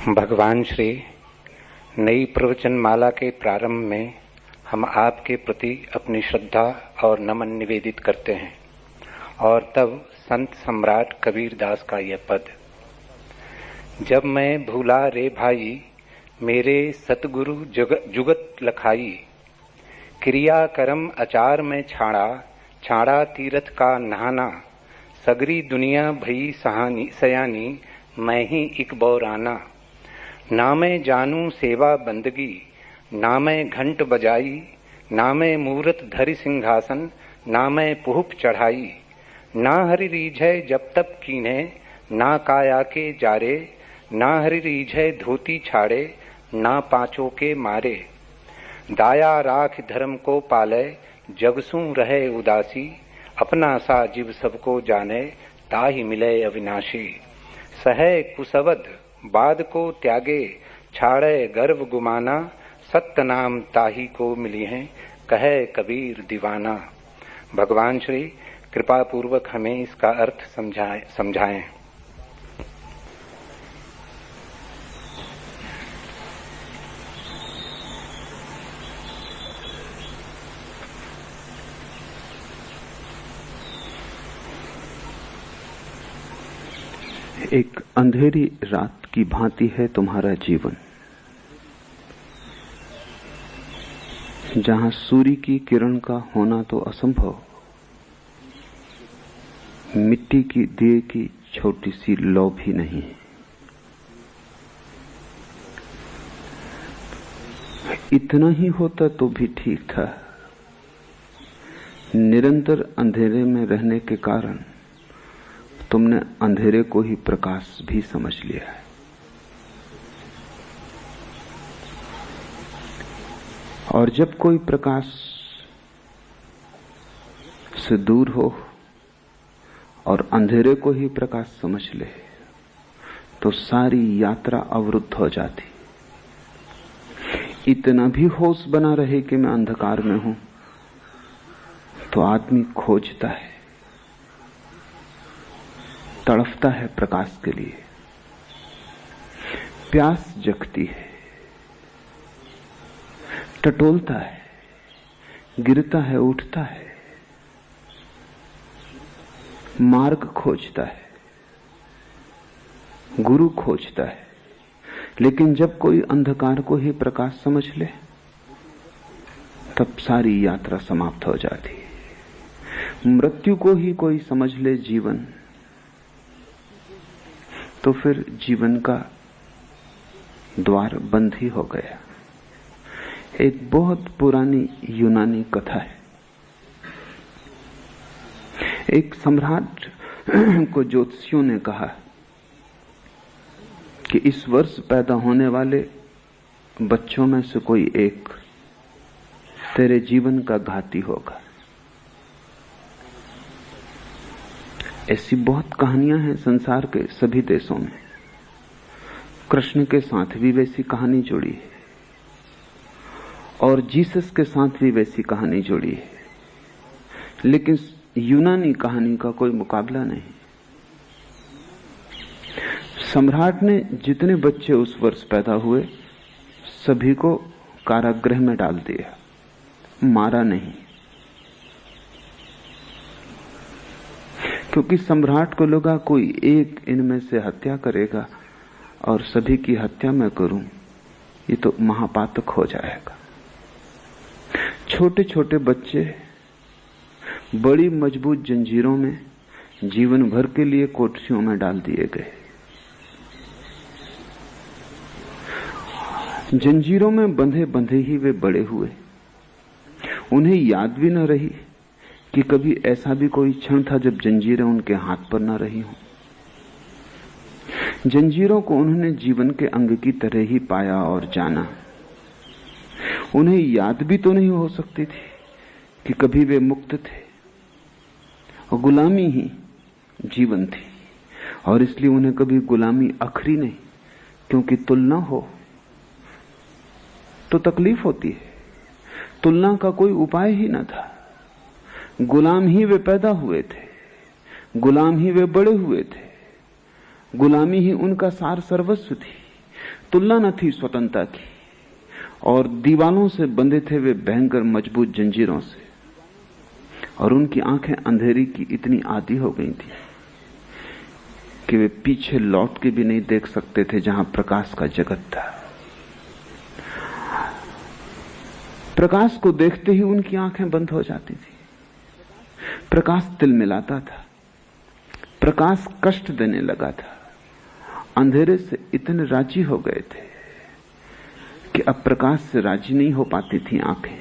भगवान श्री नई प्रवचन माला के प्रारंभ में हम आपके प्रति अपनी श्रद्धा और नमन निवेदित करते हैं। और तब संत सम्राट कबीर दास का यह पद, जब मैं भूला रे भाई मेरे सतगुरु जुगत लखाई, क्रिया कर्म आचार में छाड़ा तीरथ का नहाना, सगरी दुनिया भई सयानी मैं ही एक बौराना, ना मैं जानू सेवा बंदगी, ना मैं घंट बजाई, ना मैं मूरत धरि सिंहासन, ना मैं पुहुप चढ़ाई, ना हरि रीझै जब तब कीने, ना काया के जारे, ना हरि रीझै धोती छाड़े, ना पांचों के मारे, दाया राख धर्म को पाले, जगसू रहे उदासी, अपना सा जीव सबको जाने, ताहि मिले अविनाशी, सहे कुसवद बाद को त्यागे, छाड़े गर्व गुमाना, सत्य नाम ताही को मिली हैं, कहे कबीर दीवाना। भगवान श्री कृपा पूर्वक हमें इसका अर्थ समझाएं। एक अंधेरी रात की भांति है तुम्हारा जीवन, जहां सूर्य की किरण का होना तो असंभव, मिट्टी की दिए की छोटी सी लौ भी नहीं है। इतना ही होता तो भी ठीक था। निरंतर अंधेरे में रहने के कारण तुमने अंधेरे को ही प्रकाश भी समझ लिया है। और जब कोई प्रकाश से दूर हो और अंधेरे को ही प्रकाश समझ ले तो सारी यात्रा अवरुद्ध हो जाती। इतना भी होश बना रहे कि मैं अंधकार में हूं तो आदमी खोजता है, तड़फता है प्रकाश के लिए, प्यास जगती है, टटोलता है, गिरता है, उठता है, मार्ग खोजता है, गुरु खोजता है। लेकिन जब कोई अंधकार को ही प्रकाश समझ ले तब सारी यात्रा समाप्त हो जाती है। मृत्यु को ही कोई समझ ले जीवन, तो फिर जीवन का द्वार बंद ही हो गया। एक बहुत पुरानी यूनानी कथा है। एक सम्राट को ज्योतिषियों ने कहा कि इस वर्ष पैदा होने वाले बच्चों में से कोई एक तेरे जीवन का घाती होगा। ऐसी बहुत कहानियां हैं संसार के सभी देशों में। कृष्ण के साथ भी वैसी कहानी जुड़ी है और जीसस के साथ भी वैसी कहानी जुड़ी है, लेकिन यूनानी कहानी का कोई मुकाबला नहीं। सम्राट ने जितने बच्चे उस वर्ष पैदा हुए सभी को कारागृह में डाल दिया, मारा नहीं, क्योंकि सम्राट को लगा कोई एक इनमें से हत्या करेगा और सभी की हत्या मैं करूं, ये तो महापातक हो जाएगा। छोटे छोटे बच्चे बड़ी मजबूत जंजीरों में जीवन भर के लिए कोठरियों में डाल दिए गए। जंजीरों में बंधे बंधे ही वे बड़े हुए। उन्हें याद भी न रही कि कभी ऐसा भी कोई क्षण था जब जंजीरें उनके हाथ पर न रही हों। जंजीरों को उन्होंने जीवन के अंग की तरह ही पाया और जाना। उन्हें याद भी तो नहीं हो सकती थी कि कभी वे मुक्त थे और गुलामी ही जीवन थी, और इसलिए उन्हें कभी गुलामी अखरी नहीं, क्योंकि तुलना हो तो तकलीफ होती है। तुलना का कोई उपाय ही न था। गुलाम ही वे पैदा हुए थे, गुलाम ही वे बड़े हुए थे, गुलामी ही उनका सार सर्वस्व थी। तुलना न थी स्वतंत्रता की, और दीवालों से बंधे थे वे भयंकर मजबूत जंजीरों से, और उनकी आंखें अंधेरी की इतनी आदी हो गई थी कि वे पीछे लौट के भी नहीं देख सकते थे जहां प्रकाश का जगत था। प्रकाश को देखते ही उनकी आंखें बंद हो जाती थी। प्रकाश तिलमिलाता था, प्रकाश कष्ट देने लगा था। अंधेरे से इतने राजी हो गए थे कि अब प्रकाश से राजी नहीं हो पाती थी आंखें।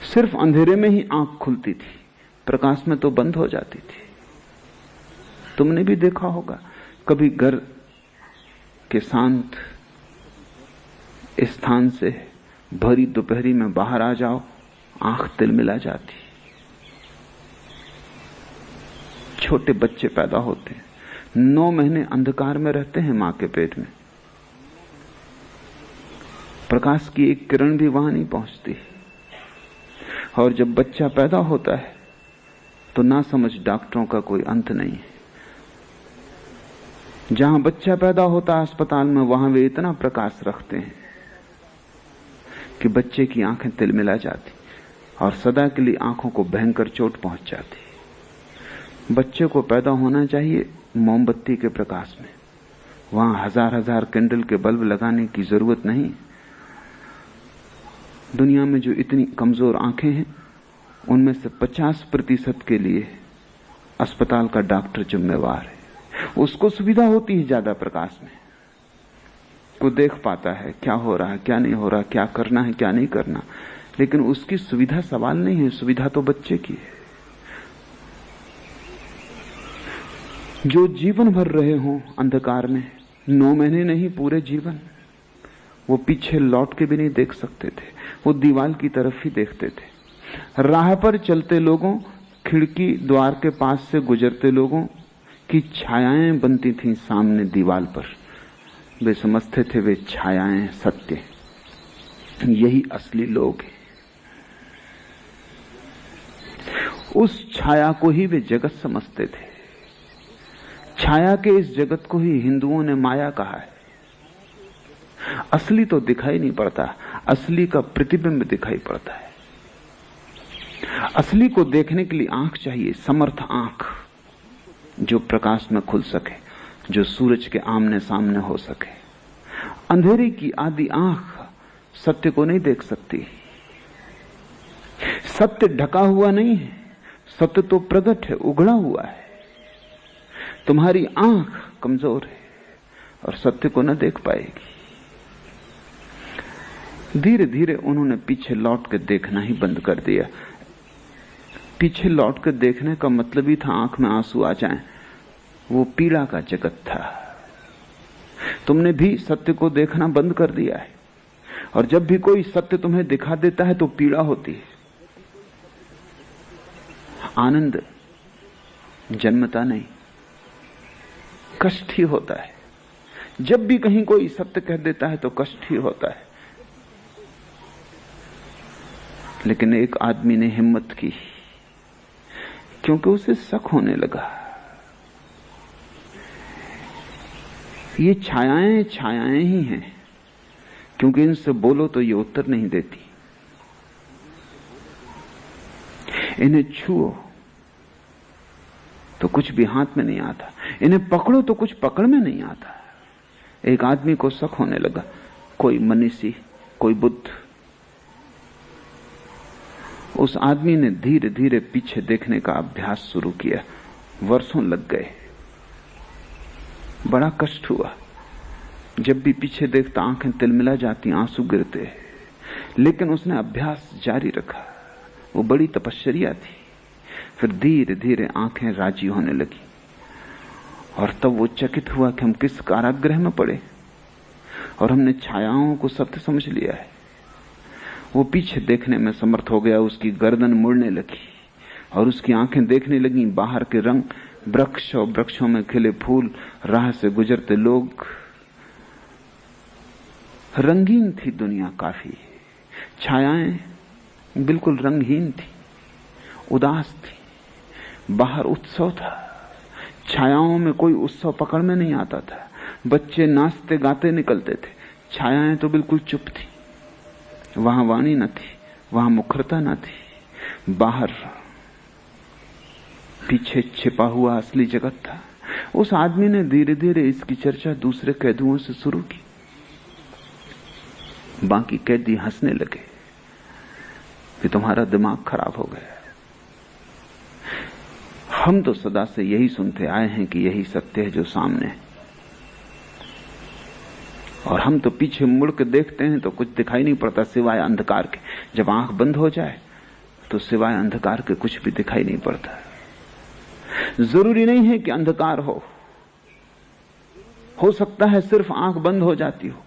सिर्फ अंधेरे में ही आंख खुलती थी, प्रकाश में तो बंद हो जाती थी। तुमने भी देखा होगा, कभी घर के शांत स्थान से भरी दोपहरी में बाहर आ जाओ, आंख तिलमिला जाती। छोटे बच्चे पैदा होते हैं, 9 महीने अंधकार में रहते हैं मां के पेट में, प्रकाश की एक किरण भी वहां नहीं पहुंचती। और जब बच्चा पैदा होता है तो ना समझ डॉक्टरों का कोई अंत नहीं है। जहां बच्चा पैदा होता है अस्पताल में, वहां वे इतना प्रकाश रखते हैं कि बच्चे की आंखें तिलमिला जाती और सदा के लिए आंखों को भयंकर चोट पहुंच जाती। बच्चे को पैदा होना चाहिए मोमबत्ती के प्रकाश में, वहां हजार हजार कैंडल के बल्ब लगाने की जरूरत नहीं। दुनिया में जो इतनी कमजोर आंखें हैं, उनमें से 50% के लिए अस्पताल का डॉक्टर जिम्मेवार है। उसको सुविधा होती है ज्यादा प्रकाश में, वो देख पाता है क्या हो रहा है, क्या नहीं हो रहा, क्या करना है, क्या नहीं करना। लेकिन उसकी सुविधा सवाल नहीं है, सुविधा तो बच्चे की है। जो जीवन भर रहे हों अंधकार में, 9 महीने नहीं पूरे जीवन, वो पीछे लौट के भी नहीं देख सकते थे, वो दीवार की तरफ ही देखते थे। राह पर चलते लोगों, खिड़की द्वार के पास से गुजरते लोगों की छायाएं बनती थीं सामने दीवार पर। वे समझते थे वे छायाएं सत्य, यही असली लोग हैं। उस छाया को ही वे जगत समझते थे। छाया के इस जगत को ही हिंदुओं ने माया कहा है। असली तो दिखाई नहीं पड़ता, असली का प्रतिबिंब दिखाई पड़ता है। असली को देखने के लिए आंख चाहिए, समर्थ आंख, जो प्रकाश में खुल सके, जो सूरज के आमने सामने हो सके। अंधेरे की आदि आंख सत्य को नहीं देख सकती। सत्य ढका हुआ नहीं है, सत्य तो प्रकट है, उघड़ा हुआ है। तुम्हारी आंख कमजोर है और सत्य को न देख पाएगी। धीरे धीरे उन्होंने पीछे लौट कर देखना ही बंद कर दिया। पीछे लौट कर देखने का मतलब ही था आंख में आंसू आ जाएं। वो पीड़ा का जगत था। तुमने भी सत्य को देखना बंद कर दिया है, और जब भी कोई सत्य तुम्हें दिखा देता है तो पीड़ा होती है। आनंद जन्मता नहीं, कष्ट ही होता है। जब भी कहीं कोई सत्य कह देता है तो कष्ट ही होता है। लेकिन एक आदमी ने हिम्मत की, क्योंकि उसे शक होने लगा। ये छायाएं छायाएं ही हैं, क्योंकि इनसे बोलो तो ये उत्तर नहीं देती। इन्हें छुओ तो कुछ भी हाथ में नहीं आता, इन्हें पकड़ो तो कुछ पकड़ में नहीं आता। एक आदमी को शक होने लगा, कोई मनीषी, कोई बुद्ध। उस आदमी ने धीरे धीरे पीछे देखने का अभ्यास शुरू किया। वर्षों लग गए, बड़ा कष्ट हुआ। जब भी पीछे देखता आंखें तिलमिला जाती, आंसू गिरते, लेकिन उसने अभ्यास जारी रखा। वो बड़ी तपश्चर्या थी। फिर धीरे धीरे आंखें राजी होने लगी, और तब वो चकित हुआ कि हम किस कारागृह में पड़े और हमने छायाओं को सत्य समझ लिया है। वो पीछे देखने में समर्थ हो गया। उसकी गर्दन मुड़ने लगी और उसकी आंखें देखने लगी बाहर के रंग, वृक्ष और वृक्षों में खिले फूल, राह से गुजरते लोग। रंगीन थी दुनिया काफी। छायाएं बिल्कुल रंगहीन थी, उदास थी। बाहर उत्सव था, छायाओं में कोई उत्सव पकड़ में नहीं आता था। बच्चे नाचते गाते निकलते थे। छायाएं तो बिल्कुल चुप थी, वहां वाणी न थी, वहां मुखरता न थी। बाहर पीछे छिपा हुआ असली जगत था। उस आदमी ने धीरे धीरे इसकी चर्चा दूसरे कैदियों से शुरू की। बाकी कैदी हंसने लगे कि तुम्हारा दिमाग खराब हो गया है। हम तो सदा से यही सुनते आए हैं कि यही सत्य है जो सामने है, और हम तो पीछे मुड़ के देखते हैं तो कुछ दिखाई नहीं पड़ता सिवाय अंधकार के। जब आंख बंद हो जाए तो सिवाय अंधकार के कुछ भी दिखाई नहीं पड़ता। जरूरी नहीं है कि अंधकार हो सकता है सिर्फ आंख बंद हो जाती हो,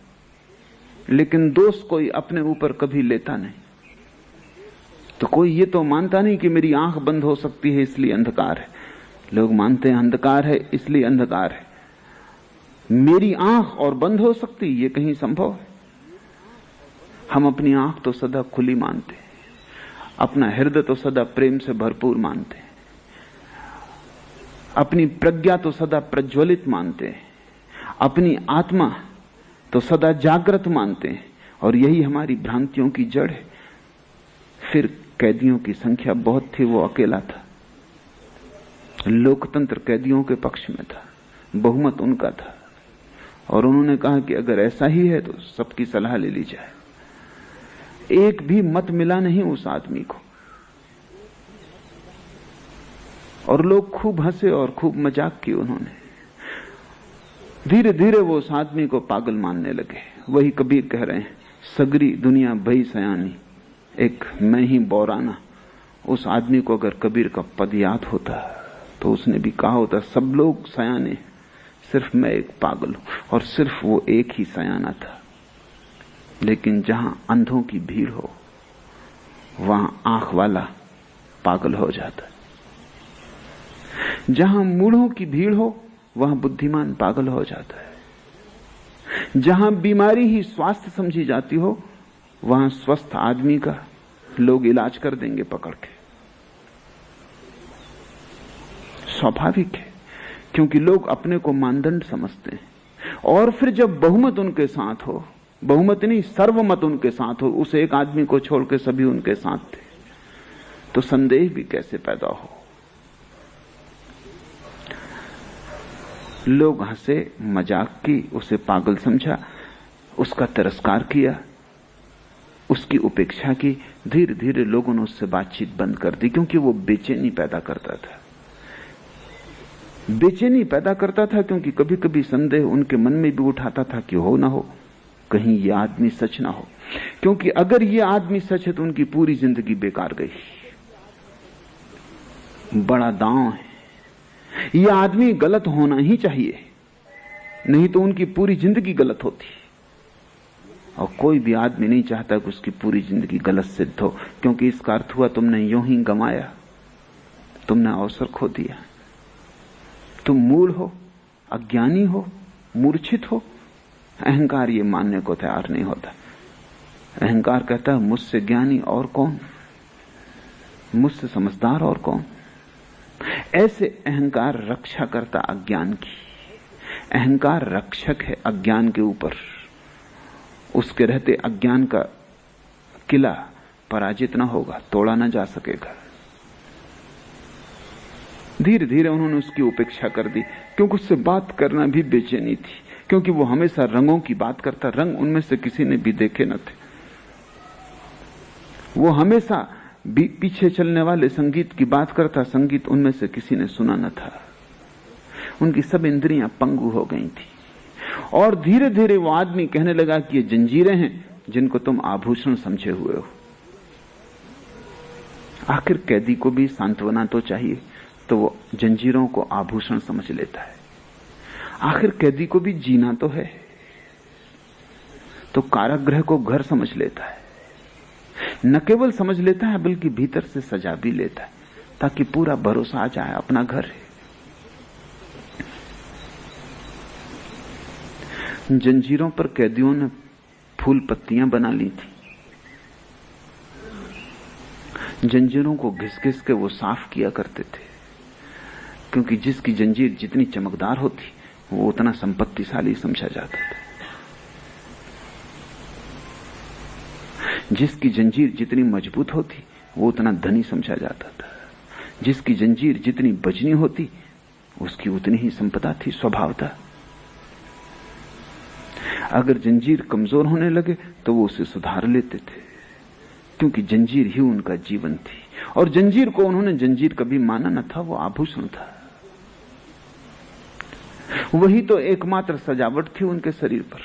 लेकिन दोष कोई अपने ऊपर कभी लेता नहीं। तो कोई ये तो मानता नहीं कि मेरी आंख बंद हो सकती है इसलिए अंधकार है। लोग मानते हैं अंधकार है इसलिए अंधकार है। मेरी आंख और बंद हो सकती, ये कहीं संभव है? हम अपनी आंख तो सदा खुली मानते हैं, अपना हृदय तो सदा प्रेम से भरपूर मानते हैं, अपनी प्रज्ञा तो सदा प्रज्वलित मानते हैं, अपनी आत्मा तो सदा जागृत मानते हैं, और यही हमारी भ्रांतियों की जड़ है। फिर कैदियों की संख्या बहुत थी, वो अकेला था। लोकतंत्र कैदियों के पक्ष में था, बहुमत उनका था, और उन्होंने कहा कि अगर ऐसा ही है तो सबकी सलाह ले ली जाए। एक भी मत मिला नहीं उस आदमी को, और लोग खूब हंसे और खूब मजाक की उन्होंने। धीरे धीरे वो उस आदमी को पागल मानने लगे। वही कबीर कह रहे हैं, सगरी दुनिया भई सयानी, एक मैं ही बौराना। उस आदमी को अगर कबीर का पद याद होता तो उसने भी कहा होता, सब लोग सयाने, सिर्फ मैं एक पागल हूं। और सिर्फ वो एक ही सयाना था। लेकिन जहां अंधों की भीड़ हो वहां आंख वाला पागल हो जाता, जहां मूढ़ों की भीड़ हो वहां बुद्धिमान पागल हो जाता है। जहां बीमारी ही स्वास्थ्य समझी जाती हो वहां स्वस्थ आदमी का लोग इलाज कर देंगे पकड़ के। स्वाभाविक है, क्योंकि लोग अपने को मानदंड समझते हैं। और फिर जब बहुमत उनके साथ हो, बहुमत नहीं सर्वमत उनके साथ हो, उस एक आदमी को छोड़ के सभी उनके साथ थे, तो संदेह भी कैसे पैदा हो। लोग हंसे, मजाक की, उसे पागल समझा, उसका तिरस्कार किया, उसकी उपेक्षा की। धीरे धीरे लोगों ने उससे बातचीत बंद कर दी, क्योंकि वो बेचैनी पैदा करता था। बेचैनी पैदा करता था क्योंकि कभी कभी संदेह उनके मन में भी उठाता था कि हो ना हो, कहीं ये आदमी सच ना हो। क्योंकि अगर ये आदमी सच है तो उनकी पूरी जिंदगी बेकार गई। बड़ा दांव है, ये आदमी गलत होना ही चाहिए, नहीं तो उनकी पूरी जिंदगी गलत होती। और कोई भी आदमी नहीं चाहता कि उसकी पूरी जिंदगी गलत सिद्ध हो, क्योंकि इसका अर्थ हुआ तुमने यूं ही गंवाया, तुमने अवसर खो दिया। तुम मूढ़ हो, अज्ञानी हो, मूर्छित हो। अहंकार ये मानने को तैयार नहीं होता। अहंकार कहता है मुझसे ज्ञानी और कौन, मुझसे समझदार और कौन। ऐसे अहंकार रक्षा करता अज्ञान की। अहंकार रक्षक है अज्ञान के ऊपर। उसके रहते अज्ञान का किला पराजित न होगा, तोड़ा न जा सकेगा। धीरे धीरे उन्होंने उसकी उपेक्षा कर दी, क्योंकि उससे बात करना भी बेचैनी थी, क्योंकि वो हमेशा रंगों की बात करता। रंग उनमें से किसी ने भी देखे न थे। वो हमेशा पीछे चलने वाले संगीत की बात करता, संगीत उनमें से किसी ने सुना न था। उनकी सब इंद्रियां पंगु हो गई थी। और धीरे धीरे वो आदमी कहने लगा कि ये जंजीरें हैं जिनको तुम आभूषण समझे हुए हो। आखिर कैदी को भी सांत्वना तो चाहिए, तो वो जंजीरों को आभूषण समझ लेता है। आखिर कैदी को भी जीना तो है, तो कारागृह को घर समझ लेता है। न केवल समझ लेता है बल्कि भीतर से सजा भी लेता है, ताकि पूरा भरोसा आ जाए अपना घर है। जंजीरों पर कैदियों ने फूल पत्तियां बना ली थी। जंजीरों को घिस घिस के वो साफ किया करते थे, क्योंकि जिसकी जंजीर जितनी चमकदार होती वो उतना संपत्तिशाली समझा जाता था। जिसकी जंजीर जितनी मजबूत होती वो उतना धनी समझा जाता था। जिसकी जंजीर जितनी बजनी होती उसकी उतनी ही संपदा थी, स्वभाव था। अगर जंजीर कमजोर होने लगे तो वो उसे सुधार लेते थे, क्योंकि जंजीर ही उनका जीवन थी। और जंजीर को उन्होंने जंजीर कभी माना न था, वो आभूषण था। वही तो एकमात्र सजावट थी उनके शरीर पर,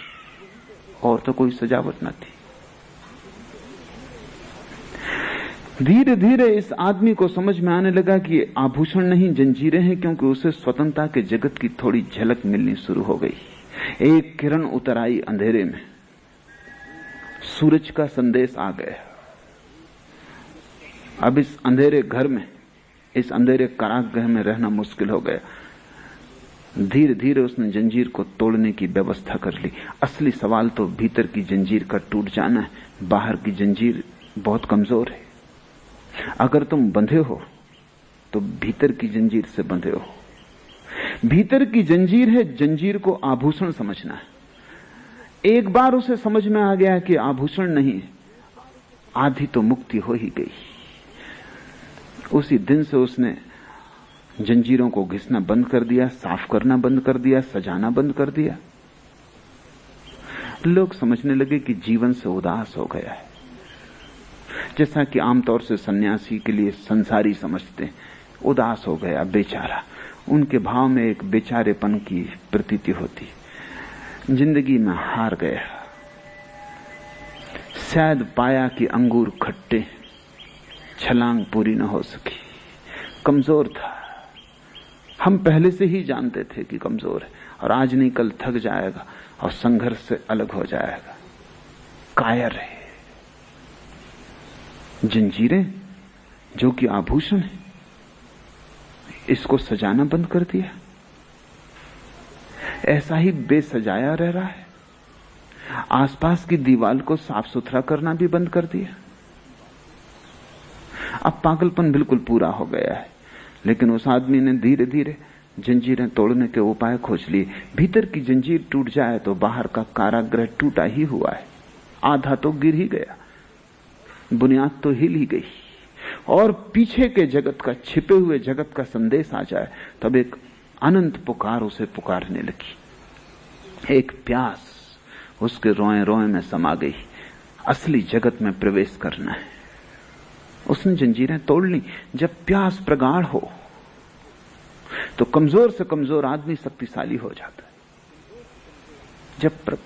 और तो कोई सजावट न थी। धीरे धीरे इस आदमी को समझ में आने लगा कि ये आभूषण नहीं जंजीरें हैं, क्योंकि उसे स्वतंत्रता के जगत की थोड़ी झलक मिलनी शुरू हो गई। एक किरण उतर आई अंधेरे में, सूरज का संदेश आ गया। अब इस अंधेरे घर में, इस अंधेरे कारागृह में रहना मुश्किल हो गया। धीरे धीरे उसने जंजीर को तोड़ने की व्यवस्था कर ली। असली सवाल तो भीतर की जंजीर का टूट जाना है, बाहर की जंजीर बहुत कमजोर है। अगर तुम बंधे हो तो भीतर की जंजीर से बंधे हो। भीतर की जंजीर है, जंजीर को आभूषण समझना है। एक बार उसे समझ में आ गया कि आभूषण नहीं, आधी तो मुक्ति हो ही गई। उसी दिन से उसने जंजीरों को घिसना बंद कर दिया, साफ करना बंद कर दिया, सजाना बंद कर दिया। लोग समझने लगे कि जीवन से उदास हो गया है, जैसा कि आमतौर से सन्यासी के लिए संसारी समझते हैं। उदास हो गया बेचारा, उनके भाव में एक बेचारेपन की प्रतीति होती। जिंदगी में हार गया, शायद पाया कि अंगूर खट्टे, छलांग पूरी न हो सकी। कमजोर था, हम पहले से ही जानते थे कि कमजोर है, और आज नहीं कल थक जाएगा और संघर्ष से अलग हो जाएगा। कायर है। जंजीरें जो कि आभूषण है, इसको सजाना बंद कर दिया, ऐसा ही बेसजाया रह रहा है। आसपास की दीवार को साफ सुथरा करना भी बंद कर दिया। अब पागलपन बिल्कुल पूरा हो गया है। लेकिन उस आदमी ने धीरे धीरे जंजीरें तोड़ने के उपाय खोज लिए। भीतर की जंजीर टूट जाए तो बाहर का कारागृह टूटा ही हुआ है, आधा तो गिर ही गया, बुनियाद तो हिल ही गई। और पीछे के जगत का, छिपे हुए जगत का संदेश आ जाए तब एक अनंत पुकार उसे पुकारने लगी। एक प्यास उसके रोए रोए में समा गई, असली जगत में प्रवेश करना है। उसने जंजीरें तोड़ ली। जब प्यास प्रगाढ़ हो तो कमजोर से कमजोर आदमी शक्तिशाली हो जाता है। जब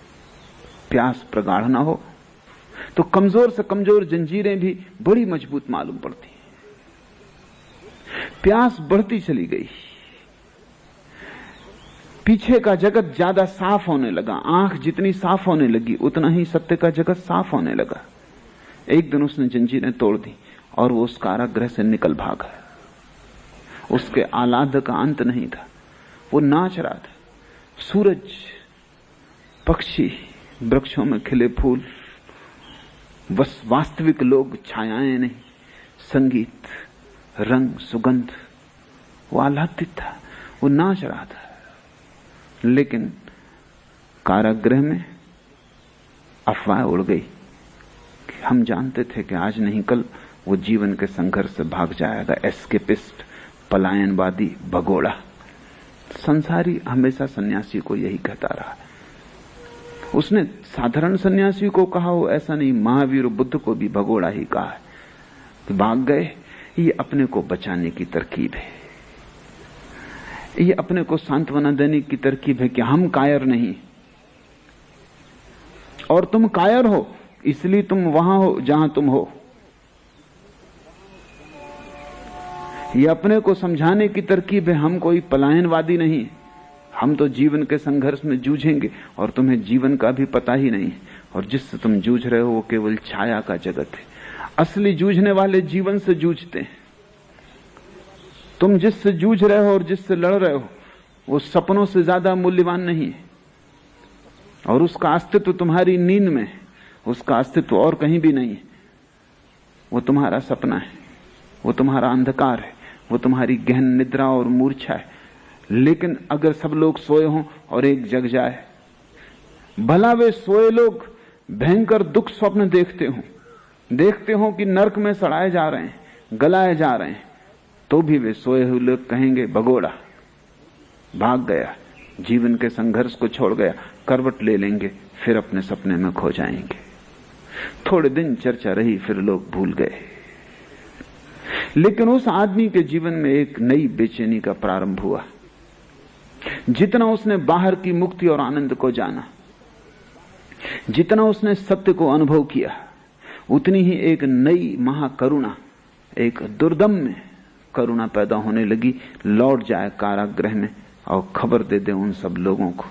प्यास प्रगाढ़ ना हो तो कमजोर से कमजोर जंजीरें भी बड़ी मजबूत मालूम पड़ती। प्यास बढ़ती चली गई, पीछे का जगत ज्यादा साफ होने लगा। आंख जितनी साफ होने लगी उतना ही सत्य का जगत साफ होने लगा। एक दिन उसने जंजीरें तोड़ दी और वो उस कारागृह से निकल भागा। उसके आह्लाद का अंत नहीं था, वो नाच रहा था। सूरज, पक्षी, वृक्षों में खिले फूल, बस वास्तविक लोग, छायाएं नहीं, संगीत, रंग, सुगंध। वो आह्लादित था, वो नाच रहा था। लेकिन कारागृह में अफवाह उड़ गई। हम जानते थे कि आज नहीं कल वो जीवन के संघर्ष से भाग जाएगा। एस्केपिस्ट, पलायनवादी, भगोड़ा। संसारी हमेशा सन्यासी को यही कहता रहा। उसने साधारण सन्यासी को कहा हो ऐसा नहीं, महावीर बुद्ध को भी भगोड़ा ही कहा है कि भाग गए। ये अपने को बचाने की तरकीब है, ये अपने को सांत्वना देने की तरकीब है कि हम कायर नहीं, और तुम कायर हो इसलिए तुम वहां हो जहां तुम हो। ये अपने को समझाने की तरकीब है, हम कोई पलायनवादी नहीं, हम तो जीवन के संघर्ष में जूझेंगे और तुम्हें जीवन का भी पता ही नहीं, और जिससे तुम जूझ रहे हो वो केवल छाया का जगत है। असली जूझने वाले जीवन से जूझते हैं। तुम जिससे जूझ रहे हो और जिससे लड़ रहे हो वो सपनों से ज्यादा मूल्यवान नहीं है, और उसका अस्तित्व तुम्हारी नींद में, उसका अस्तित्व और कहीं भी नहीं है। वो तुम्हारा सपना है, वो तुम्हारा अंधकार है, वो तुम्हारी गहन निद्रा और मूर्छा है। लेकिन अगर सब लोग सोए हों और एक जग जाए, भला वे सोए लोग भयंकर दुख स्वप्न देखते हों कि नरक में सड़ाए जा रहे हैं, गलाए जा रहे हैं, तो भी वे सोए हुए लोग कहेंगे भगोड़ा, भाग गया, जीवन के संघर्ष को छोड़ गया, करवट ले लेंगे, फिर अपने सपने में खो जाएंगे। थोड़े दिन चर्चा रही, फिर लोग भूल गए। लेकिन उस आदमी के जीवन में एक नई बेचैनी का प्रारंभ हुआ। जितना उसने बाहर की मुक्ति और आनंद को जाना, जितना उसने सत्य को अनुभव किया, उतनी ही एक नई महाकरुणा, एक दुर्दम्य करुणा पैदा होने लगी। लौट जाए कारागृह में और खबर दे दे उन सब लोगों को।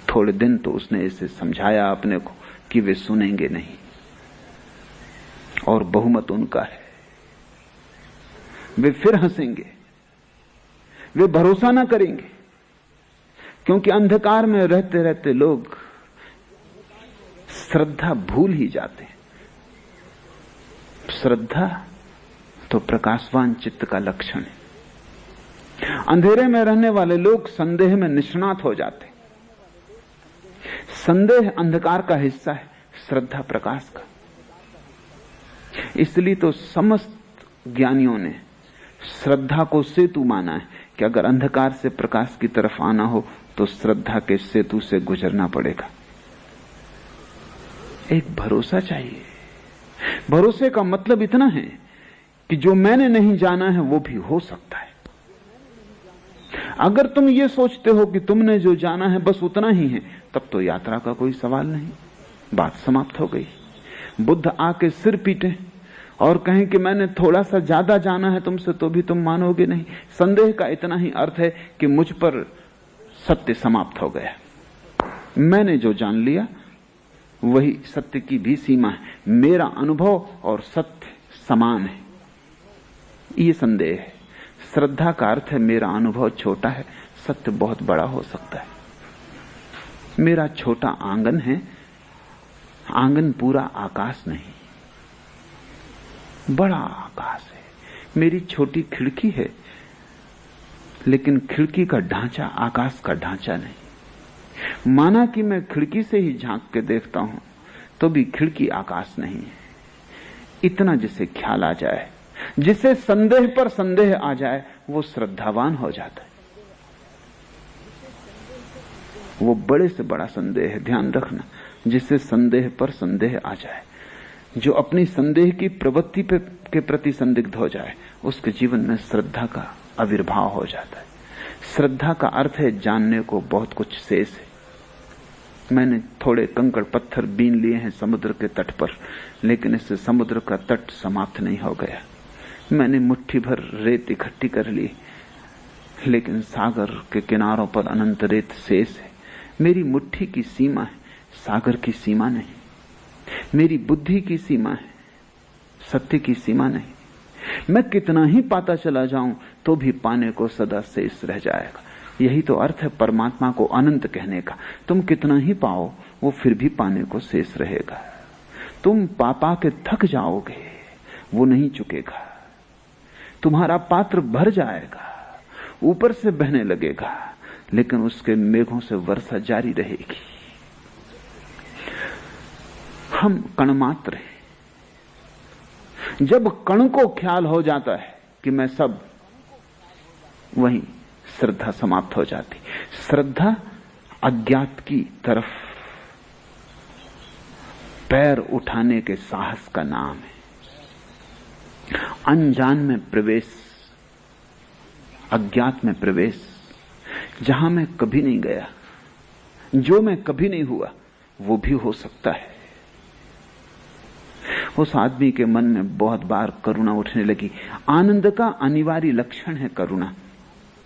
थोड़े दिन तो उसने इसे समझाया अपने को कि वे सुनेंगे नहीं, और बहुमत उनका है। वे फिर हंसेंगे, वे भरोसा ना करेंगे, क्योंकि अंधकार में रहते रहते लोग श्रद्धा भूल ही जाते हैं। श्रद्धा तो प्रकाशवान चित्त का लक्षण है। अंधेरे में रहने वाले लोग संदेह में निष्णात हो जाते। संदेह अंधकार का हिस्सा है, श्रद्धा प्रकाश का। इसलिए तो समस्त ज्ञानियों ने श्रद्धा को सेतु माना है कि अगर अंधकार से प्रकाश की तरफ आना हो तो श्रद्धा के सेतु से गुजरना पड़ेगा। एक भरोसा चाहिए। भरोसे का मतलब इतना है कि जो मैंने नहीं जाना है वो भी हो सकता है। अगर तुम ये सोचते हो कि तुमने जो जाना है बस उतना ही है, तब तो यात्रा का कोई सवाल नहीं, बात समाप्त हो गई। बुद्ध आके सिर पीटे और कहें कि मैंने थोड़ा सा ज्यादा जाना है तुमसे, तो भी तुम मानोगे नहीं। संदेह का इतना ही अर्थ है कि मुझ पर सत्य समाप्त हो गया। मैंने जो जान लिया वही सत्य की भी सीमा है। मेरा अनुभव और सत्य समान है, ये संदेह है। श्रद्धा का अर्थ है मेरा अनुभव छोटा है, सत्य बहुत बड़ा हो सकता है। मेरा छोटा आंगन है, आंगन पूरा आकाश नहीं, बड़ा आकाश है। मेरी छोटी खिड़की है, लेकिन खिड़की का ढांचा आकाश का ढांचा नहीं। माना कि मैं खिड़की से ही झांक के देखता हूं, तो भी खिड़की आकाश नहीं है। इतना जिसे ख्याल आ जाए, जिसे संदेह पर संदेह आ जाए, वो श्रद्धावान हो जाता है। वो बड़े से बड़ा संदेह है, ध्यान रखना। जिसे संदेह पर संदेह आ जाए, जो अपनी संदेह की प्रवृत्ति के प्रति संदिग्ध हो जाए, उसके जीवन में श्रद्धा का आविर्भाव हो जाता है। श्रद्धा का अर्थ है जानने को बहुत कुछ शेष है। मैंने थोड़े कंकड़ पत्थर बीन लिए हैं समुद्र के तट पर, लेकिन इससे समुद्र का तट समाप्त नहीं हो गया। मैंने मुट्ठी भर रेत इकट्ठी कर ली, लेकिन सागर के किनारों पर अनंत रेत शेष है। मेरी मुट्ठी की सीमा है, सागर की सीमा नहीं। मेरी बुद्धि की सीमा है, सत्य की सीमा नहीं। मैं कितना ही पाता चला जाऊं तो भी पाने को सदा शेष रह जाएगा। यही तो अर्थ है परमात्मा को अनंत कहने का। तुम कितना ही पाओ, वो फिर भी पाने को शेष रहेगा। तुम पा के थक जाओगे, वो नहीं चुकेगा। तुम्हारा पात्र भर जाएगा, ऊपर से बहने लगेगा, लेकिन उसके मेघों से वर्षा जारी रहेगी। हम कण मात्र हैं। जब कण को ख्याल हो जाता है कि मैं सब, वहीं श्रद्धा समाप्त हो जाती। श्रद्धा अज्ञात की तरफ पैर उठाने के साहस का नाम है। अनजान में प्रवेश, अज्ञात में प्रवेश, जहां मैं कभी नहीं गया, जो मैं कभी नहीं हुआ, वो भी हो सकता है। उस आदमी के मन में बहुत बार करुणा उठने लगी। आनंद का अनिवार्य लक्षण है करुणा।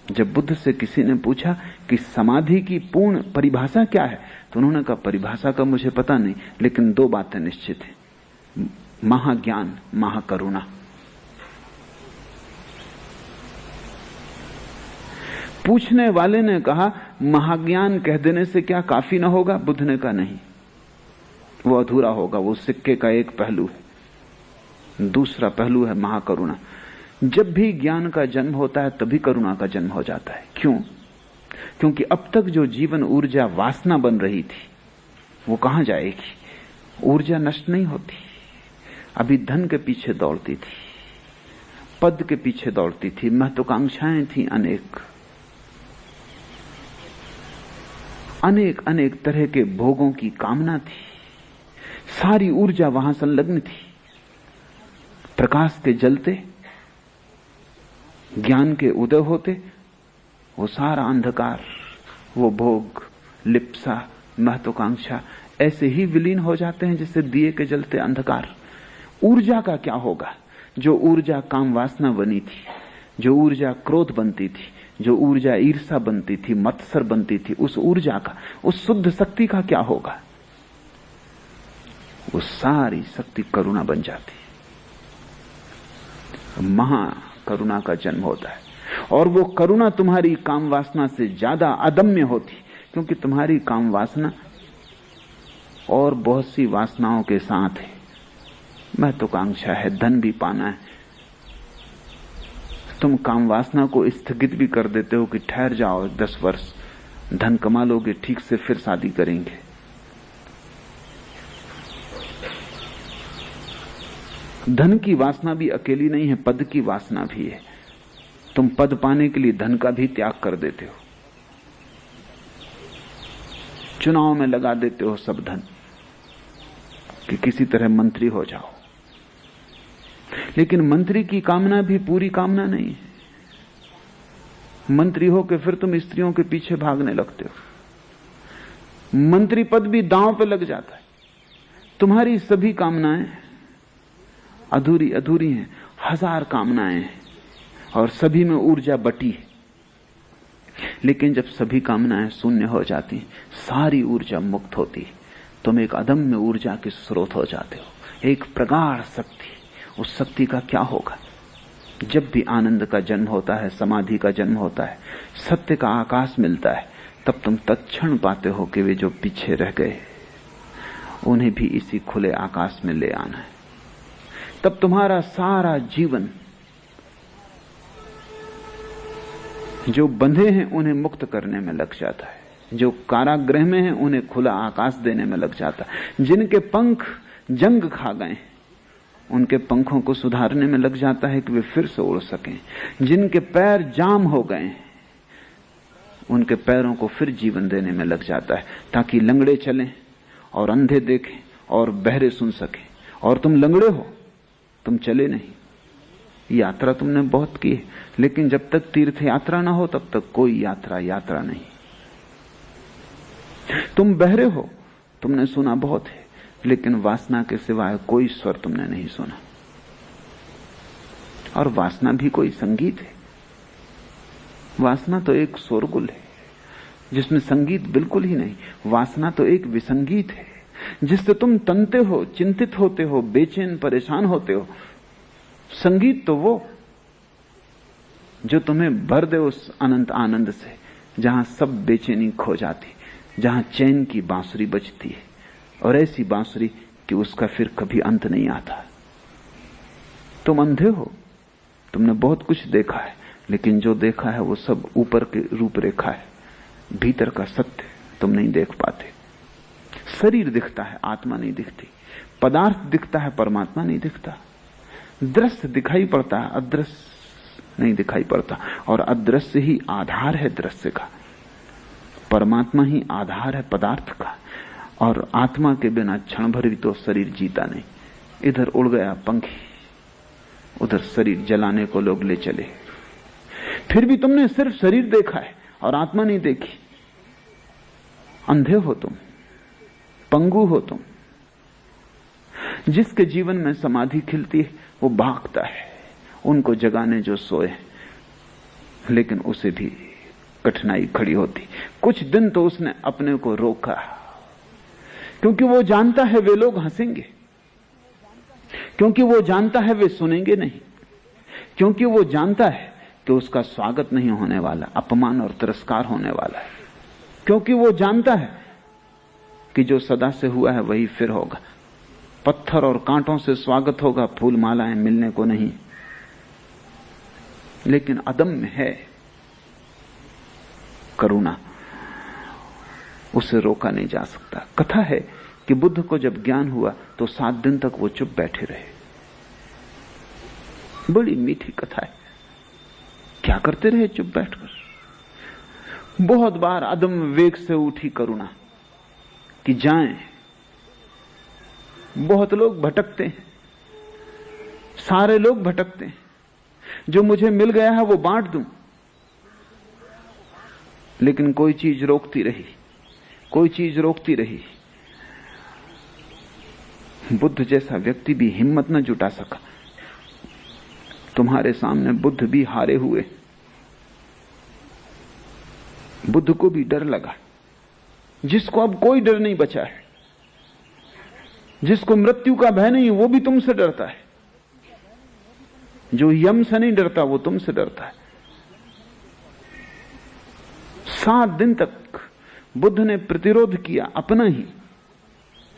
जब बुद्ध से किसी ने पूछा कि समाधि की पूर्ण परिभाषा क्या है, तो उन्होंने कहा परिभाषा का मुझे पता नहीं, लेकिन दो बातें निश्चित हैं, महाज्ञान, महाकरुणा। पूछने वाले ने कहा महाज्ञान कह देने से क्या काफी ना होगा? बुद्ध ने कहा नहीं, वो अधूरा होगा, वो सिक्के का एक पहलू है। दूसरा पहलू है महाकरुणा। जब भी ज्ञान का जन्म होता है तभी करुणा का जन्म हो जाता है। क्यों? क्योंकि अब तक जो जीवन ऊर्जा वासना बन रही थी वो कहां जाएगी? ऊर्जा नष्ट नहीं होती। अभी धन के पीछे दौड़ती थी, पद के पीछे दौड़ती थी, महत्वाकांक्षाएं थी अनेक अनेक अनेक तरह के भोगों की कामना थी। सारी ऊर्जा वहां संलग्न थी। प्रकाश के जलते, ज्ञान के उदय होते, वो सारा अंधकार, वो भोग, लिप्सा, महत्वाकांक्षा ऐसे ही विलीन हो जाते हैं जैसे दिए के जलते अंधकार। ऊर्जा का क्या होगा? जो ऊर्जा काम वासना बनी थी, जो ऊर्जा क्रोध बनती थी, जो ऊर्जा ईर्षा बनती थी, मत्सर बनती थी, उस ऊर्जा का, उस शुद्ध शक्ति का क्या होगा? वो सारी शक्ति करुणा बन जाती है। महाकरुणा का जन्म होता है। और वो करुणा तुम्हारी काम वासना से ज्यादा अदम्य होती, क्योंकि तुम्हारी काम वासना और बहुत सी वासनाओं के साथ है। महत्वाकांक्षा है, धन भी पाना है। तुम काम वासना को स्थगित भी कर देते हो कि ठहर जाओ 10 वर्ष, धन कमा लोगे, ठीक से फिर शादी करेंगे। धन की वासना भी अकेली नहीं है, पद की वासना भी है। तुम पद पाने के लिए धन का भी त्याग कर देते हो, चुनाव में लगा देते हो सब धन कि किसी तरह मंत्री हो जाओ। लेकिन मंत्री की कामना भी पूरी कामना नहीं है। मंत्री हो के फिर तुम स्त्रियों के पीछे भागने लगते हो। मंत्री पद भी दांव पे लग जाता है। तुम्हारी सभी कामनाएं अधूरी अधूरी हैं, 1000 कामनाएं हैं और सभी में ऊर्जा बटी है। लेकिन जब सभी कामनाएं शून्य हो जाती, सारी ऊर्जा मुक्त होती, तुम एक अदम्य ऊर्जा के स्रोत हो जाते हो, एक प्रगाढ़ शक्ति। उस शक्ति का क्या होगा? जब भी आनंद का जन्म होता है, समाधि का जन्म होता है, सत्य का आकाश मिलता है, तब तुम तत्क्षण पाते हो कि वे जो पीछे रह गए उन्हें भी इसी खुले आकाश में ले आना है। तब तुम्हारा सारा जीवन, जो बंधे हैं उन्हें मुक्त करने में लग जाता है, जो कारागृह में हैं उन्हें खुला आकाश देने में लग जाता है, जिनके पंख जंग खा गए उनके पंखों को सुधारने में लग जाता है कि वे फिर से उड़ सकें, जिनके पैर जाम हो गए उनके पैरों को फिर जीवन देने में लग जाता है, ताकि लंगड़े चलें और अंधे देखें और बहरे सुन सकें। और तुम लंगड़े हो, तुम चले नहीं। यात्रा तुमने बहुत की है, लेकिन जब तक तीर्थ यात्रा ना हो तब तक कोई यात्रा नहीं। तुम बहरे हो, तुमने सुना बहुत है, लेकिन वासना के सिवाय कोई स्वर तुमने नहीं सुना। और वासना भी कोई संगीत है। वासना तो एक शोरगुल है जिसमें संगीत बिल्कुल ही नहीं। वासना तो एक विसंगीत है जिससे तुम तनते हो, चिंतित होते हो, बेचैन परेशान होते हो। संगीत तो वो जो तुम्हें भर दे उस अनंत आनंद से, जहां सब बेचैनी खो जाती, जहां चैन की बांसुरी बजती है, और ऐसी बांसुरी कि उसका फिर कभी अंत नहीं आता। तुम अंधे हो, तुमने बहुत कुछ देखा है, लेकिन जो देखा है वो सब ऊपर की रूपरेखा है, भीतर का सत्य तुम नहीं देख पाते। शरीर दिखता है, आत्मा नहीं दिखती। पदार्थ दिखता है, परमात्मा नहीं दिखता। दृश्य दिखाई पड़ता है, अदृश्य नहीं दिखाई पड़ता। और अदृश्य ही आधार है दृश्य का, परमात्मा ही आधार है पदार्थ का। और आत्मा के बिना क्षण भर भी तो शरीर जीता नहीं। इधर उड़ गया पंखी, उधर शरीर जलाने को लोग ले चले। फिर भी तुमने सिर्फ शरीर देखा है और आत्मा नहीं देखी। अंधे हो तुम, पंगु हो तुम। जिसके जीवन में समाधि खिलती है वो भागता है उनको जगाने जो सोए, लेकिन उसे भी कठिनाई खड़ी होती। कुछ दिन तो उसने अपने को रोका, क्योंकि वो जानता है वे लोग हंसेंगे, क्योंकि वो जानता है वे सुनेंगे नहीं, क्योंकि वो जानता है कि उसका स्वागत नहीं होने वाला, अपमान और तिरस्कार होने वाला है, क्योंकि वो जानता है कि जो सदा से हुआ है वही फिर होगा। पत्थर और कांटों से स्वागत होगा, फूल मालाएं मिलने को नहीं। लेकिन अदम्य है करुणा, उसे रोका नहीं जा सकता। कथा है कि बुद्ध को जब ज्ञान हुआ तो 7 दिन तक वो चुप बैठे रहे। बड़ी मीठी कथा है। क्या करते रहे चुप बैठकर? बहुत बार अदम्य वेग से उठी करुणा कि जाएं। बहुत लोग भटकते हैं, सारे लोग भटकते हैं, जो मुझे मिल गया है वो बांट दूं, लेकिन कोई चीज रोकती रही, कोई चीज रोकती रही। बुद्ध जैसा व्यक्ति भी हिम्मत न जुटा सका। तुम्हारे सामने बुद्ध भी हारे हुए। बुद्ध को भी डर लगा, जिसको अब कोई डर नहीं बचा है, जिसको मृत्यु का भय नहीं, वो भी तुमसे डरता है। जो यम से नहीं डरता वो तुमसे डरता है। 7 दिन तक बुद्ध ने प्रतिरोध किया, अपना ही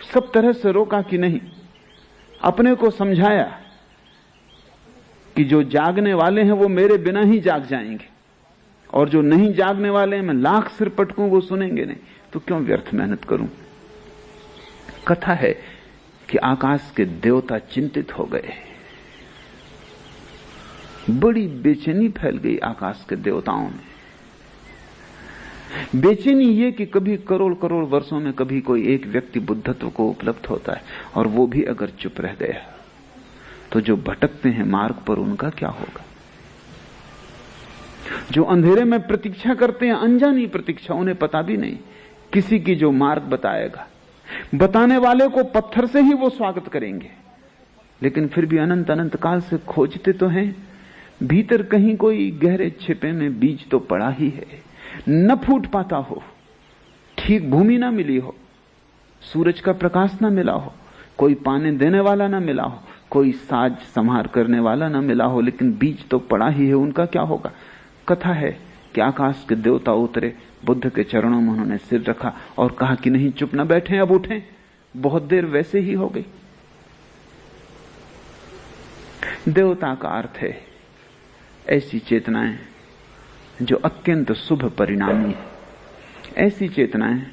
सब तरह से रोका कि नहीं, अपने को समझाया कि जो जागने वाले हैं वो मेरे बिना ही जाग जाएंगे, और जो नहीं जागने वाले हैं मैं लाख सिर पटकूं वो सुनेंगे नहीं, तो क्यों व्यर्थ मेहनत करूं। कथा है कि आकाश के देवता चिंतित हो गए। बड़ी बेचैनी फैल गई आकाश के देवताओं में। बेचैनी ये कि कभी करोड़ करोड़ वर्षों में कभी कोई एक व्यक्ति बुद्धत्व को उपलब्ध होता है, और वो भी अगर चुप रह गया तो जो भटकते हैं मार्ग पर उनका क्या होगा। जो अंधेरे में प्रतीक्षा करते हैं, अनजानी प्रतीक्षा, उन्हें पता भी नहीं किसी की जो मार्ग बताएगा। बताने वाले को पत्थर से ही वो स्वागत करेंगे, लेकिन फिर भी अनंत अनंत काल से खोजते तो हैं, भीतर कहीं कोई गहरे छिपे में बीज तो पड़ा ही है, न फूट पाता हो, ठीक भूमि ना मिली हो, सूरज का प्रकाश ना मिला हो, कोई पानी देने वाला ना मिला हो, कोई साज संहार करने वाला ना मिला हो, लेकिन बीज तो पड़ा ही है, उनका क्या होगा। कथा है कि आकाश के देवता उतरे, बुद्ध के चरणों में उन्होंने सिर रखा और कहा कि नहीं, चुप न बैठे, अब उठें। बहुत देर वैसे ही हो गई। देवता का अर्थ है ऐसी चेतनाएं जो अत्यंत शुभ परिणामी है, ऐसी चेतनाएं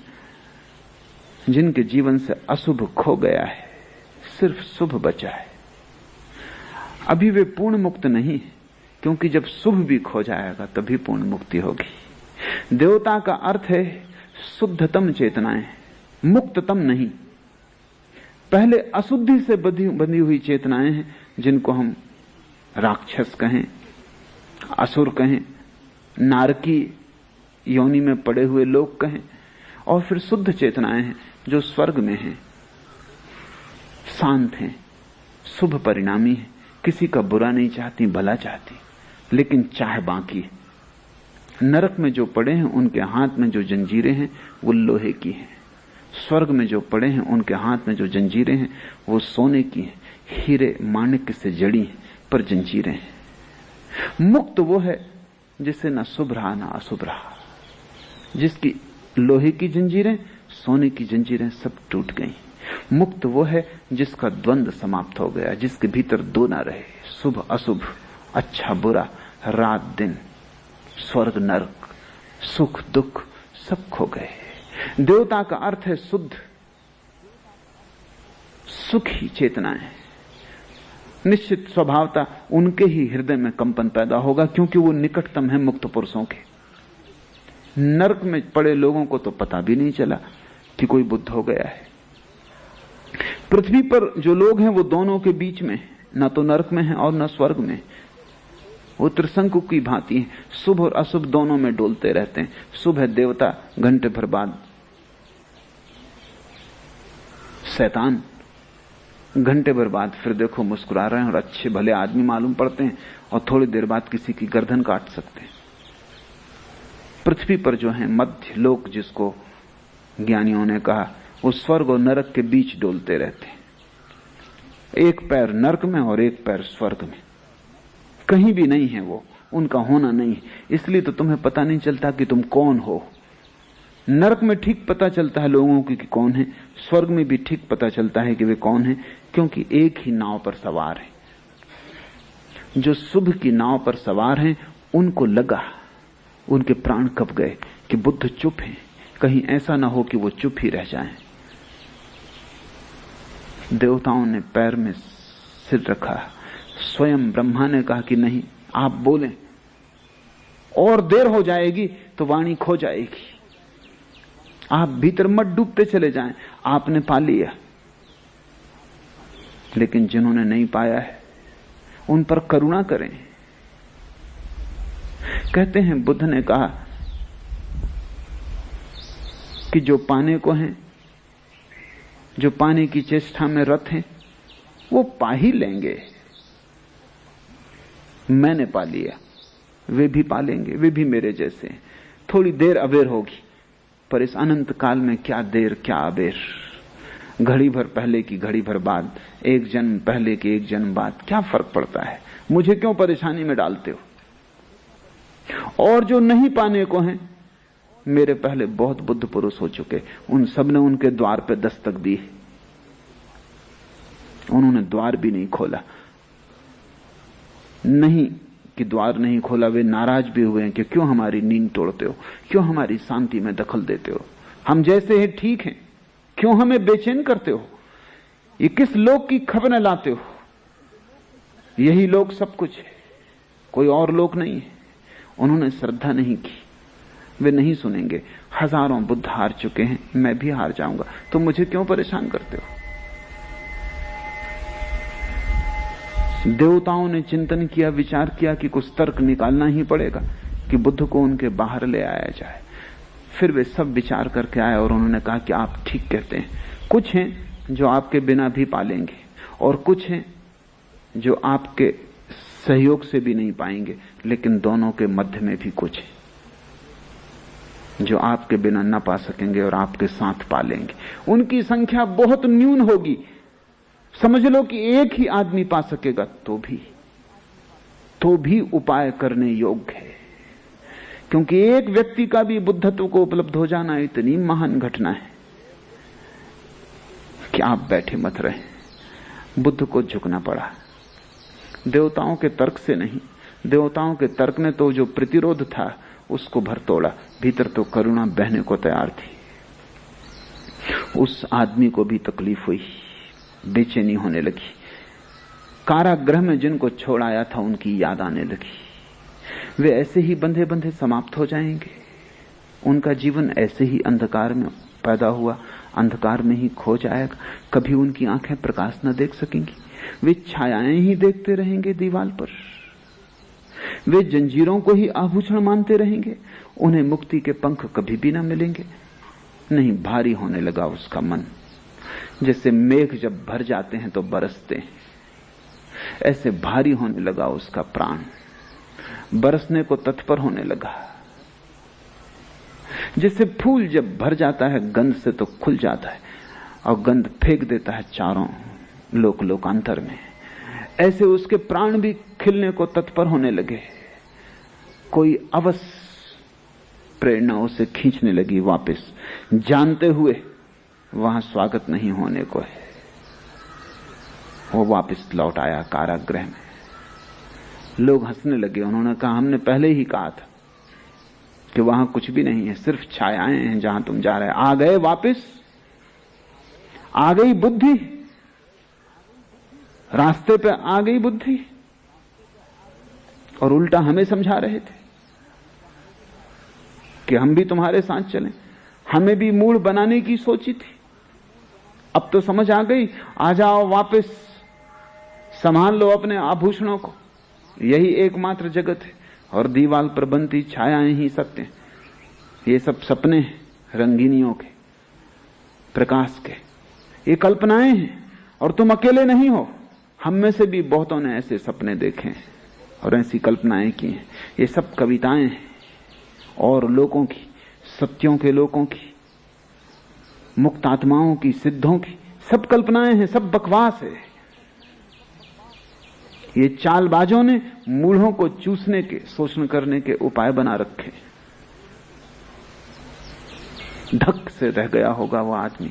जिनके जीवन से अशुभ खो गया है, सिर्फ शुभ बचा है। अभी वे पूर्ण मुक्त नहीं है, क्योंकि जब शुभ भी खो जाएगा तभी पूर्ण मुक्ति होगी। देवता का अर्थ है शुद्धतम चेतनाएं, मुक्ततम नहीं। पहले अशुद्धि से बंधी हुई चेतनाएं हैं, जिनको हम राक्षस कहें, असुर कहें, नारकी योनि में पड़े हुए लोग कहें, और फिर शुद्ध चेतनाएं हैं जो स्वर्ग में हैं, शांत हैं, शुभ परिणामी हैं, किसी का बुरा नहीं चाहती, भला चाहती, लेकिन चाह बाकी है। नरक में जो पड़े हैं उनके हाथ में जो जंजीरें हैं वो लोहे की हैं, स्वर्ग में जो पड़े हैं उनके हाथ में जो जंजीरें हैं वो सोने की हैं, हीरे माणिक्य से जड़ी हैं, पर जंजीरें हैं। मुक्त वो है जिसे न शुभ रहा न अशुभ रहा, जिसकी लोहे की जंजीरें, सोने की जंजीरें सब टूट गई। मुक्त वो है जिसका द्वंद्व समाप्त हो गया, जिसके भीतर दो ना रहे, शुभ अशुभ, अच्छा बुरा, रात दिन, स्वर्ग नरक, सुख दुख सब खो गए। देवता का अर्थ है शुद्ध सुखी चेतनाएं। निश्चित स्वभावता उनके ही हृदय में कंपन पैदा होगा, क्योंकि वो निकटतम है मुक्त पुरुषों के। नरक में पड़े लोगों को तो पता भी नहीं चला कि कोई बुद्ध हो गया है। पृथ्वी पर जो लोग हैं वो दोनों के बीच में, ना तो नरक में है और न स्वर्ग में। वो त्रिशंकु की भांति है, शुभ और अशुभ दोनों में डोलते रहते हैं। शुभ है देवता, घंटे भर बाद शैतान, घंटे भर बाद फिर देखो मुस्कुरा रहे हैं और अच्छे भले आदमी मालूम पड़ते हैं, और थोड़ी देर बाद किसी की गर्दन काट सकते हैं। पृथ्वी पर जो है मध्य लोक, जिसको ज्ञानियों ने कहा, वो स्वर्ग और नरक के बीच डोलते रहते हैं। एक पैर नरक में और एक पैर स्वर्ग में, कहीं भी नहीं है वो, उनका होना नहीं है। इसलिए तो तुम्हें पता नहीं चलता कि तुम कौन हो। नरक में ठीक पता चलता है लोगों की कि कौन है, स्वर्ग में भी ठीक पता चलता है कि वे कौन है, क्योंकि एक ही नाव पर सवार है। जो शुभ की नाव पर सवार हैं उनको लगा, उनके प्राण कब गए कि बुद्ध चुप हैं, कहीं ऐसा ना हो कि वो चुप ही रह जाएं। देवताओं ने पैर में सिर रखा, स्वयं ब्रह्मा ने कहा कि नहीं, आप बोलें, और देर हो जाएगी तो वाणी खो जाएगी, आप भीतर मत डूबते चले जाएं, आपने पा लिया। लेकिन जिन्होंने नहीं पाया है उन पर करुणा करें। कहते हैं बुद्ध ने कहा कि जो पाने को हैं, जो पाने की चेष्टा में रत हैं, वो पा ही लेंगे। मैंने पा लिया, वे भी पा लेंगे, वे भी मेरे जैसे हैं। थोड़ी देर अबेर होगी, पर इस अनंत काल में क्या देर क्या अबेर, घड़ी भर पहले की घड़ी भर बाद, एक जन्म पहले की एक जन्म बाद, क्या फर्क पड़ता है? मुझे क्यों परेशानी में डालते हो? और जो नहीं पाने को हैं, मेरे पहले बहुत बुद्ध पुरुष हो चुके, उन सब ने उनके द्वार पे दस्तक दी, उन्होंने द्वार भी नहीं खोला। नहीं कि द्वार नहीं खोला, वे नाराज भी हुए हैं कि क्यों हमारी नींद तोड़ते हो, क्यों हमारी शांति में दखल देते हो, हम जैसे हैं ठीक हैं, क्यों हमें बेचैन करते हो, ये किस लोक की खबरें लाते हो, यही लोक सब कुछ है, कोई और लोक नहीं है। उन्होंने श्रद्धा नहीं की, वे नहीं सुनेंगे। हजारों बुद्ध हार चुके हैं, मैं भी हार जाऊंगा, तो मुझे क्यों परेशान करते हो? देवताओं ने चिंतन किया, विचार किया कि कुछ तर्क निकालना ही पड़ेगा कि बुद्ध को उनके बाहर ले आया जाए। फिर वे सब विचार करके आए और उन्होंने कहा कि आप ठीक कहते हैं, कुछ हैं जो आपके बिना भी पालेंगे और कुछ हैं जो आपके सहयोग से भी नहीं पाएंगे, लेकिन दोनों के मध्य में भी कुछ है जो आपके बिना न पा सकेंगे और आपके साथ पालेंगे। उनकी संख्या बहुत न्यून होगी, समझ लो कि एक ही आदमी पा सकेगा तो भी उपाय करने योग्य है, क्योंकि एक व्यक्ति का भी बुद्धत्व को उपलब्ध हो जाना इतनी महान घटना है कि आप बैठे मत रहे। बुद्ध को झुकना पड़ा, देवताओं के तर्क से नहीं। देवताओं के तर्क ने तो जो प्रतिरोध था उसको भर तोड़ा, भीतर तो करुणा बहने को तैयार थी। उस आदमी को भी तकलीफ हुई, बेचैनी होने लगी। कारागृह में जिनको छोड़ आया था उनकी याद आने लगी। वे ऐसे ही बंधे बंधे समाप्त हो जाएंगे, उनका जीवन ऐसे ही अंधकार में पैदा हुआ, अंधकार में ही खो जाएगा। कभी उनकी आंखें प्रकाश न देख सकेंगी, वे छायाएं ही देखते रहेंगे दीवार पर, वे जंजीरों को ही आभूषण मानते रहेंगे, उन्हें मुक्ति के पंख कभी भी न मिलेंगे। नहीं, भारी होने लगा उसका मन, जैसे मेघ जब भर जाते हैं तो बरसते हैं, ऐसे भारी होने लगा उसका प्राण, बरसने को तत्पर होने लगा। जैसे फूल जब भर जाता है गंध से तो खुल जाता है और गंध फेंक देता है चारों लोकांतर में, ऐसे उसके प्राण भी खिलने को तत्पर होने लगे। कोई अवश्य प्रेरणा उसे खींचने लगी वापस, जानते हुए वहां स्वागत नहीं होने को है। वो वापस लौट आया कारागृह में। लोग हंसने लगे, उन्होंने कहा हमने पहले ही कहा था कि वहां कुछ भी नहीं है, सिर्फ छायाएं हैं जहां तुम जा रहे। आ गए वापस, आ गई बुद्धि, रास्ते पे आ गई बुद्धि। और उल्टा हमें समझा रहे थे कि हम भी तुम्हारे साथ चलें, हमें भी मूढ़ बनाने की सोची थी, अब तो समझ आ गई, आ जाओ वापस, संभाल लो अपने आभूषणों को, यही एकमात्र जगत है और दीवाल पर बनती छायाएं ही सत्य हैं। ये सब सपने हैं, रंगीनियों के, प्रकाश के, ये कल्पनाएं हैं और तुम अकेले नहीं हो। हम में से भी बहुतों ने ऐसे सपने देखे हैं और ऐसी कल्पनाएं की हैं। ये सब कविताएं हैं और लोगों की, सत्यों के लोगों की, मुक्त आत्माओं की, सिद्धों की, सब कल्पनाएं हैं, सब बकवास है। ये चालबाजों ने मूढ़ों को चूसने के, शोषण करने के उपाय बना रखे। धक से रह गया होगा वो आदमी,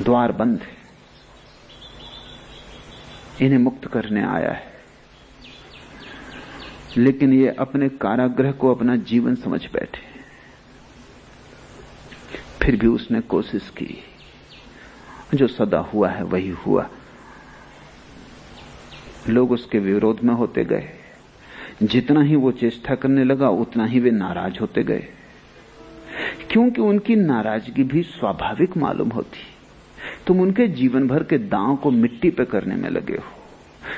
द्वार बंद है। इन्हें मुक्त करने आया है, लेकिन ये अपने कारागृह को अपना जीवन समझ बैठे। फिर भी उसने कोशिश की, जो सदा हुआ है वही हुआ। लोग उसके विरोध में होते गए, जितना ही वो चेष्टा करने लगा उतना ही वे नाराज होते गए, क्योंकि उनकी नाराजगी भी स्वाभाविक मालूम होती। तुम उनके जीवन भर के दांव को मिट्टी पे करने में लगे हो।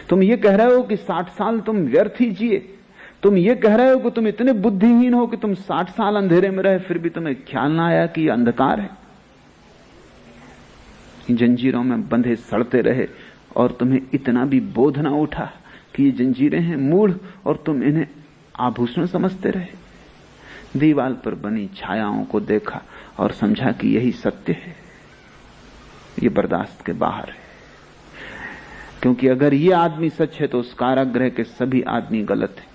तुम ये कह रहे हो कि 60 साल तुम व्यर्थ ही जिए। तुम ये कह रहे हो कि तुम इतने बुद्धिहीन हो कि तुम 60 साल अंधेरे में रहे, फिर भी तुम्हें ख्याल ना आया कि यह अंधकार है। जंजीरों में बंधे सड़ते रहे और तुम्हें इतना भी बोध ना उठा कि ये जंजीरें हैं मूढ़, और तुम इन्हें आभूषण समझते रहे। दीवाल पर बनी छायाओं को देखा और समझा कि यही सत्य है। ये बर्दाश्त के बाहर है, क्योंकि अगर ये आदमी सच है तो उस कारागृह के सभी आदमी गलत है।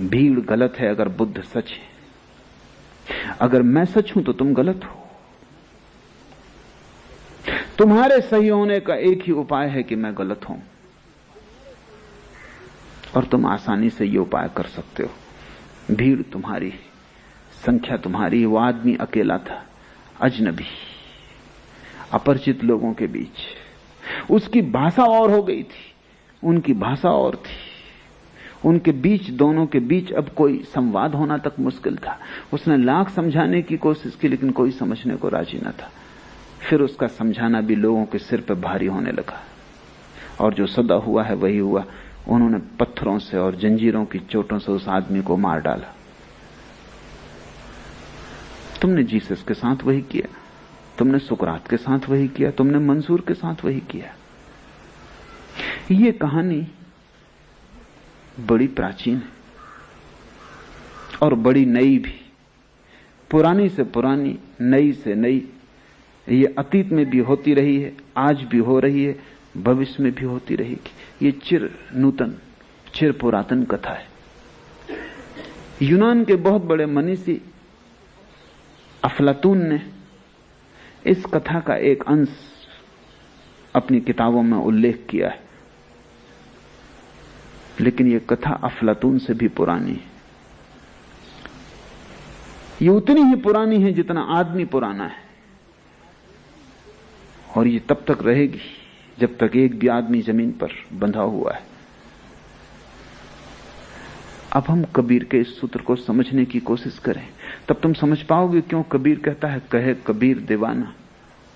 भीड़ गलत है अगर बुद्ध सच है। अगर मैं सच हूं तो तुम गलत हो। तुम्हारे सही होने का एक ही उपाय है कि मैं गलत हूं, और तुम आसानी से ये उपाय कर सकते हो। भीड़ तुम्हारी, संख्या तुम्हारी। वो आदमी अकेला था, अजनबी, अपरिचित लोगों के बीच। उसकी भाषा और हो गई थी, उनकी भाषा और थी। उनके बीच, दोनों के बीच अब कोई संवाद होना तक मुश्किल था। उसने लाख समझाने की कोशिश की, लेकिन कोई समझने को राजी न था। फिर उसका समझाना भी लोगों के सिर पर भारी होने लगा, और जो सदा हुआ है वही हुआ। उन्होंने पत्थरों से और जंजीरों की चोटों से उस आदमी को मार डाला। तुमने जीसस के साथ वही किया, तुमने सुकरात के साथ वही किया, तुमने मंसूर के साथ वही किया। ये कहानी बड़ी प्राचीन है और बड़ी नई भी, पुरानी से पुरानी, नई से नई। ये अतीत में भी होती रही है, आज भी हो रही है, भविष्य में भी होती रहेगी। ये चिर नूतन, चिर पुरातन कथा है। यूनान के बहुत बड़े मनीषी अफलातून ने इस कथा का एक अंश अपनी किताबों में उल्लेख किया है, लेकिन यह कथा अफलातून से भी पुरानी है। ये उतनी ही पुरानी है जितना आदमी पुराना है, और ये तब तक रहेगी जब तक एक भी आदमी जमीन पर बंधा हुआ है। अब हम कबीर के इस सूत्र को समझने की कोशिश करें, तब तुम समझ पाओगे क्यों कबीर कहता है कहे कबीर दीवाना।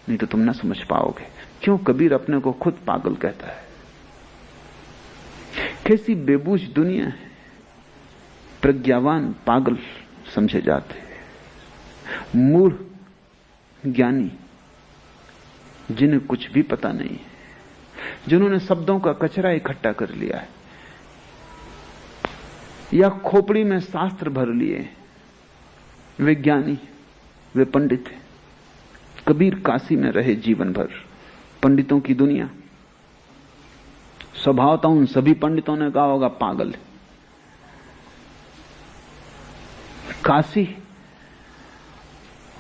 नहीं तो तुम ना समझ पाओगे क्यों कबीर अपने को खुद पागल कहता है। कैसी बेबूझ दुनिया है। प्रज्ञावान पागल समझे जाते, मूढ़ ज्ञानी जिन्हें कुछ भी पता नहीं है, जिन्होंने शब्दों का कचरा इकट्ठा कर लिया है या खोपड़ी में शास्त्र भर लिए, वे ज्ञानी, वे पंडित हैं। कबीर काशी में रहे जीवन भर, पंडितों की दुनिया। स्वभावतः उन सभी पंडितों ने कहा होगा पागल है। काशी,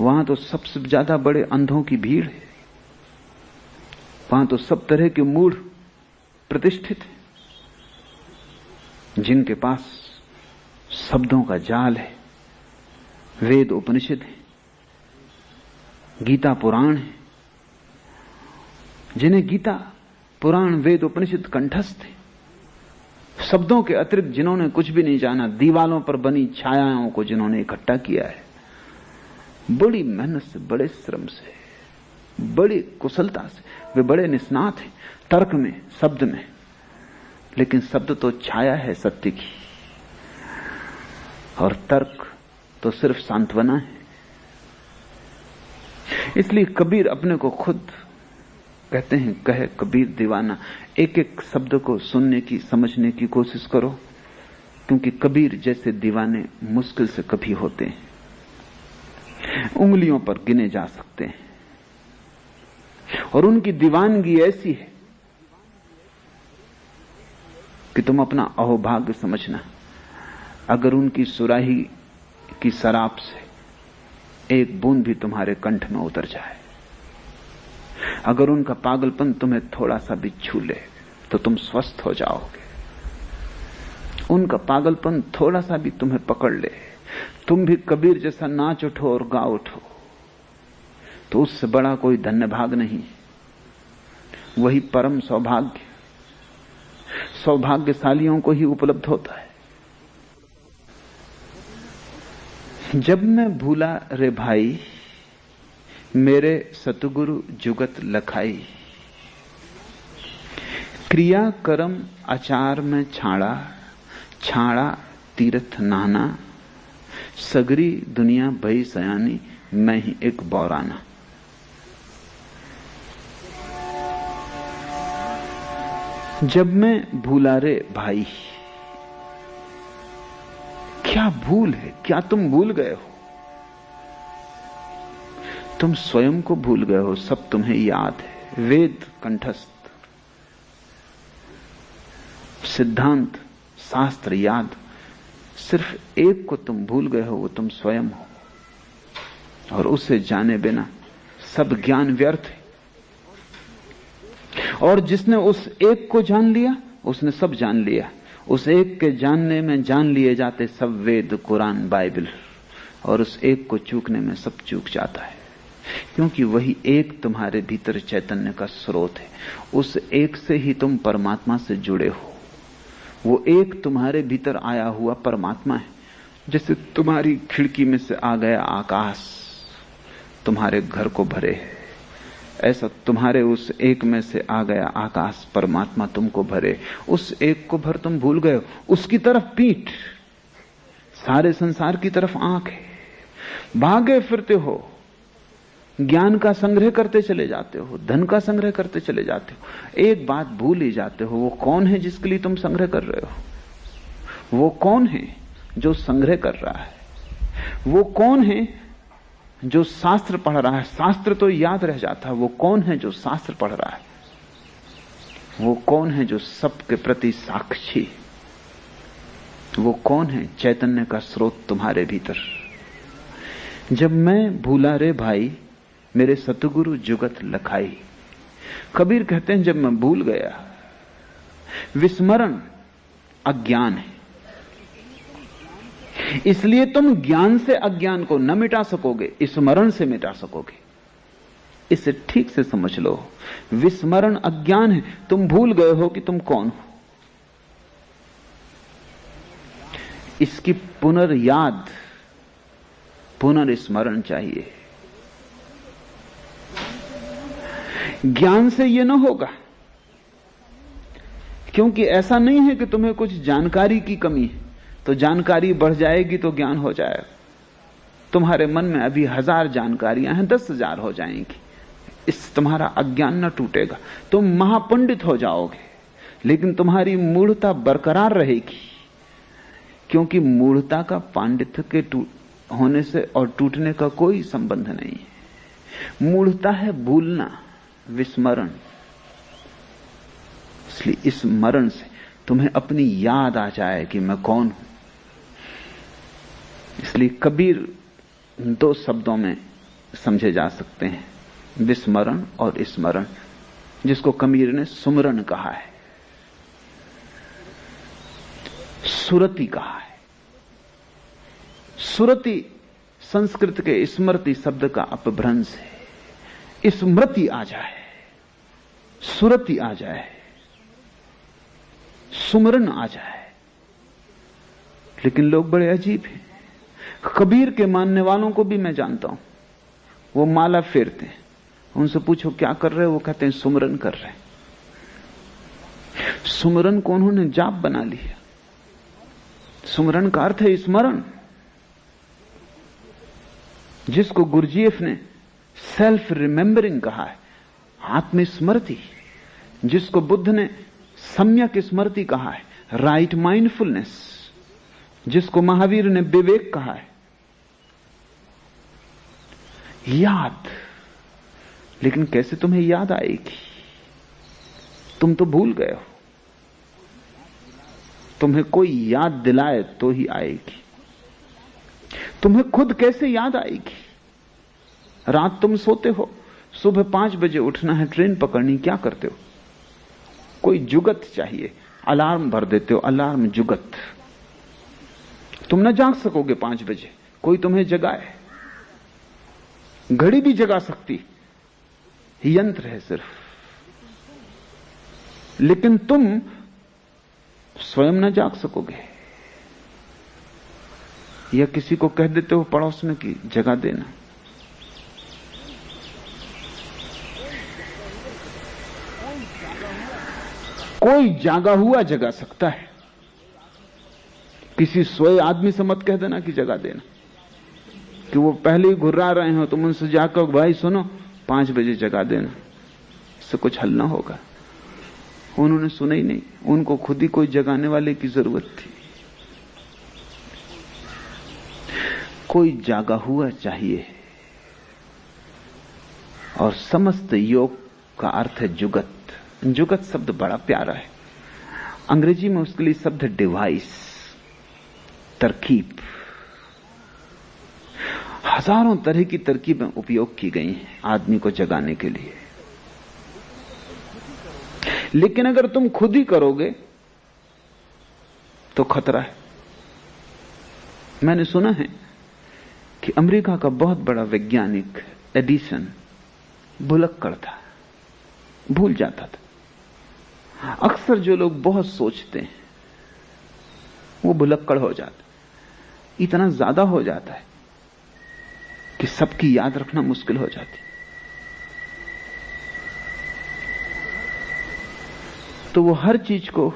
वहां तो सबसे ज्यादा बड़े अंधों की भीड़ है, वहां तो सब तरह के मूढ़ प्रतिष्ठित हैं, जिनके पास शब्दों का जाल है, वेद उपनिषद है, गीता पुराण है, जिन्हें गीता पुराण वेद उपनिषद कंठस्थ है। शब्दों के अतिरिक्त जिन्होंने कुछ भी नहीं जाना, दीवालों पर बनी छायाओं को जिन्होंने इकट्ठा किया है, बड़ी मेहनत से, बड़े श्रम से, बड़ी कुशलता से, वे बड़े निष्णात हैं तर्क में, शब्द में। लेकिन शब्द तो छाया है सत्य की, और तर्क तो सिर्फ सांत्वना है। इसलिए कबीर अपने को खुद कहते हैं कहे कबीर दीवाना। एक एक शब्द को सुनने की, समझने की कोशिश करो, क्योंकि कबीर जैसे दीवाने मुश्किल से कभी होते हैं, उंगलियों पर गिने जा सकते हैं। और उनकी दीवानगी ऐसी है कि तुम अपना अहोभाग्य समझना अगर उनकी सुराही की शराब से एक बूंद भी तुम्हारे कंठ में उतर जाए, अगर उनका पागलपन तुम्हें थोड़ा सा भी छू ले, तो तुम स्वस्थ हो जाओगे। उनका पागलपन थोड़ा सा भी तुम्हें पकड़ ले, तुम भी कबीर जैसा नाच उठो और गा उठो, तो उससे बड़ा कोई धन्य भाग नहीं। वही परम सौभाग्य सौभाग्यशालियों को ही उपलब्ध होता है। जब मैं भूला रे भाई मेरे सतगुरु जुगत लखाई, क्रिया कर्म आचार में छाड़ा, छाड़ा तीर्थ नाना, सगरी दुनिया भई सयानी मैं ही एक बौराना। जब मैं भूला रे भाई, क्या भूल है? क्या तुम भूल गए हो? तुम स्वयं को भूल गए हो। सब तुम्हें याद है, वेद कंठस्थ, सिद्धांत शास्त्र याद। सिर्फ एक को तुम भूल गए हो, वो तुम स्वयं हो, और उसे जाने बिना सब ज्ञान व्यर्थ है। और जिसने उस एक को जान लिया उसने सब जान लिया। उस एक के जानने में जान लिए जाते सब वेद, कुरान, बाइबल, और उस एक को चूकने में सब चूक जाता है, क्योंकि वही एक तुम्हारे भीतर चैतन्य का स्रोत है। उस एक से ही तुम परमात्मा से जुड़े हो। वो एक तुम्हारे भीतर आया हुआ परमात्मा है। जैसे तुम्हारी खिड़की में से आ गया आकाश तुम्हारे घर को भरे है, ऐसा तुम्हारे उस एक में से आ गया आकाश परमात्मा तुमको भरे। उस एक को भर तुम भूल गए हो। उसकी तरफ पीठ, सारे संसार की तरफ आंख है, भागे फिरते हो, ज्ञान का संग्रह करते चले जाते हो, धन का संग्रह करते चले जाते हो। एक बात भूल ही जाते हो, वो कौन है जिसके लिए तुम संग्रह कर रहे हो? वो कौन है जो संग्रह कर रहा है? वो कौन है जो शास्त्र पढ़ रहा है? शास्त्र तो याद रह जाता है, वो कौन है जो शास्त्र पढ़ रहा है? वो कौन है जो सबके प्रति साक्षी? वो कौन है? चैतन्य का स्रोत तुम्हारे भीतर। जब मैं भूला रे भाई मेरे सतगुरु जुगत लखाई। कबीर कहते हैं जब मैं भूल गया, विस्मरण अज्ञान है, इसलिए तुम ज्ञान से अज्ञान को न मिटा सकोगे, स्मरण से मिटा सकोगे। इसे ठीक से समझ लो, विस्मरण अज्ञान है। तुम भूल गए हो कि तुम कौन हो। इसकी पुनर्याद, पुनर्स्मरण चाहिए। ज्ञान से यह न होगा, क्योंकि ऐसा नहीं है कि तुम्हें कुछ जानकारी की कमी है तो जानकारी बढ़ जाएगी तो ज्ञान हो जाएगा। तुम्हारे मन में अभी 1000 जानकारियां हैं, 10,000 हो जाएंगी, इस तुम्हारा अज्ञान न टूटेगा। तुम महापंडित हो जाओगे, लेकिन तुम्हारी मूढ़ता बरकरार रहेगी, क्योंकि मूढ़ता का पांडित्य के होने से और टूटने का कोई संबंध नहीं है। मूढ़ता है भूलना, विस्मरण। इसलिए इस मरण से तुम्हें अपनी याद आ जाए कि मैं कौन हूं। इसलिए कबीर 2 शब्दों में समझे जा सकते हैं, विस्मरण और स्मरण, जिसको कबीर ने सुमरण कहा है, सुरति कहा है। सुरति संस्कृत के स्मृति शब्द का अपभ्रंश है। स्मृति आ जाए, सुरति आ जाए, सुमरण आ जाए। लेकिन लोग बड़े अजीब हैं। कबीर के मानने वालों को भी मैं जानता हूं, वो माला फेरते हैं, उनसे पूछो क्या कर रहे हो, वो कहते हैं सुमरन कर रहे हैं। सुमरन को उन्होंने जाप बना लिया। सुमरन का अर्थ है स्मरण, जिसको गुरजीएफ ने सेल्फ रिमेंबरिंग कहा है, आत्मस्मृति, जिसको बुद्ध ने सम्यक स्मृति कहा है, राइट माइंडफुलनेस, जिसको महावीर ने विवेक कहा है, याद। लेकिन कैसे तुम्हें याद आएगी? तुम तो भूल गए हो। तुम्हें कोई याद दिलाए तो ही आएगी। तुम्हें खुद कैसे याद आएगी? रात तुम सोते हो, सुबह 5 बजे उठना है, ट्रेन पकड़नी, क्या करते हो? कोई जुगत चाहिए। अलार्म भर देते हो, अलार्म जुगत। तुम न जाग सकोगे 5 बजे, कोई तुम्हें जगाए। घड़ी भी जगा सकती, यंत्र है सिर्फ, लेकिन तुम स्वयं न जाग सकोगे। या किसी को कह देते हो पड़ोस में कि जगा देना। कोई जागा हुआ जगा सकता है। किसी सोए आदमी से मत कह देना कि जगा देना, कि वो पहले ही घुर्रा रहे हो, तुम उनसे जाकर भाई सुनो 5 बजे जगा देना, इससे कुछ हल ना होगा। उन्होंने सुना ही नहीं, उनको खुद ही कोई जगाने वाले की जरूरत थी। कोई जागा हुआ चाहिए। और समस्त योग का अर्थ है जुगत। जुगत शब्द बड़ा प्यारा है। अंग्रेजी में उसके लिए शब्द डिवाइस, तरकीब। हजारों तरह की तरकीबें उपयोग की गई हैं आदमी को जगाने के लिए। लेकिन अगर तुम खुद ही करोगे तो खतरा है। मैंने सुना है कि अमेरिका का बहुत बड़ा वैज्ञानिक एडिसन भुलक्कड़ था, भूल जाता था। अक्सर जो लोग बहुत सोचते हैं वो भुलक्कड़ हो जाते, इतना ज्यादा हो जाता है कि सबकी याद रखना मुश्किल हो जाती। तो वो हर चीज को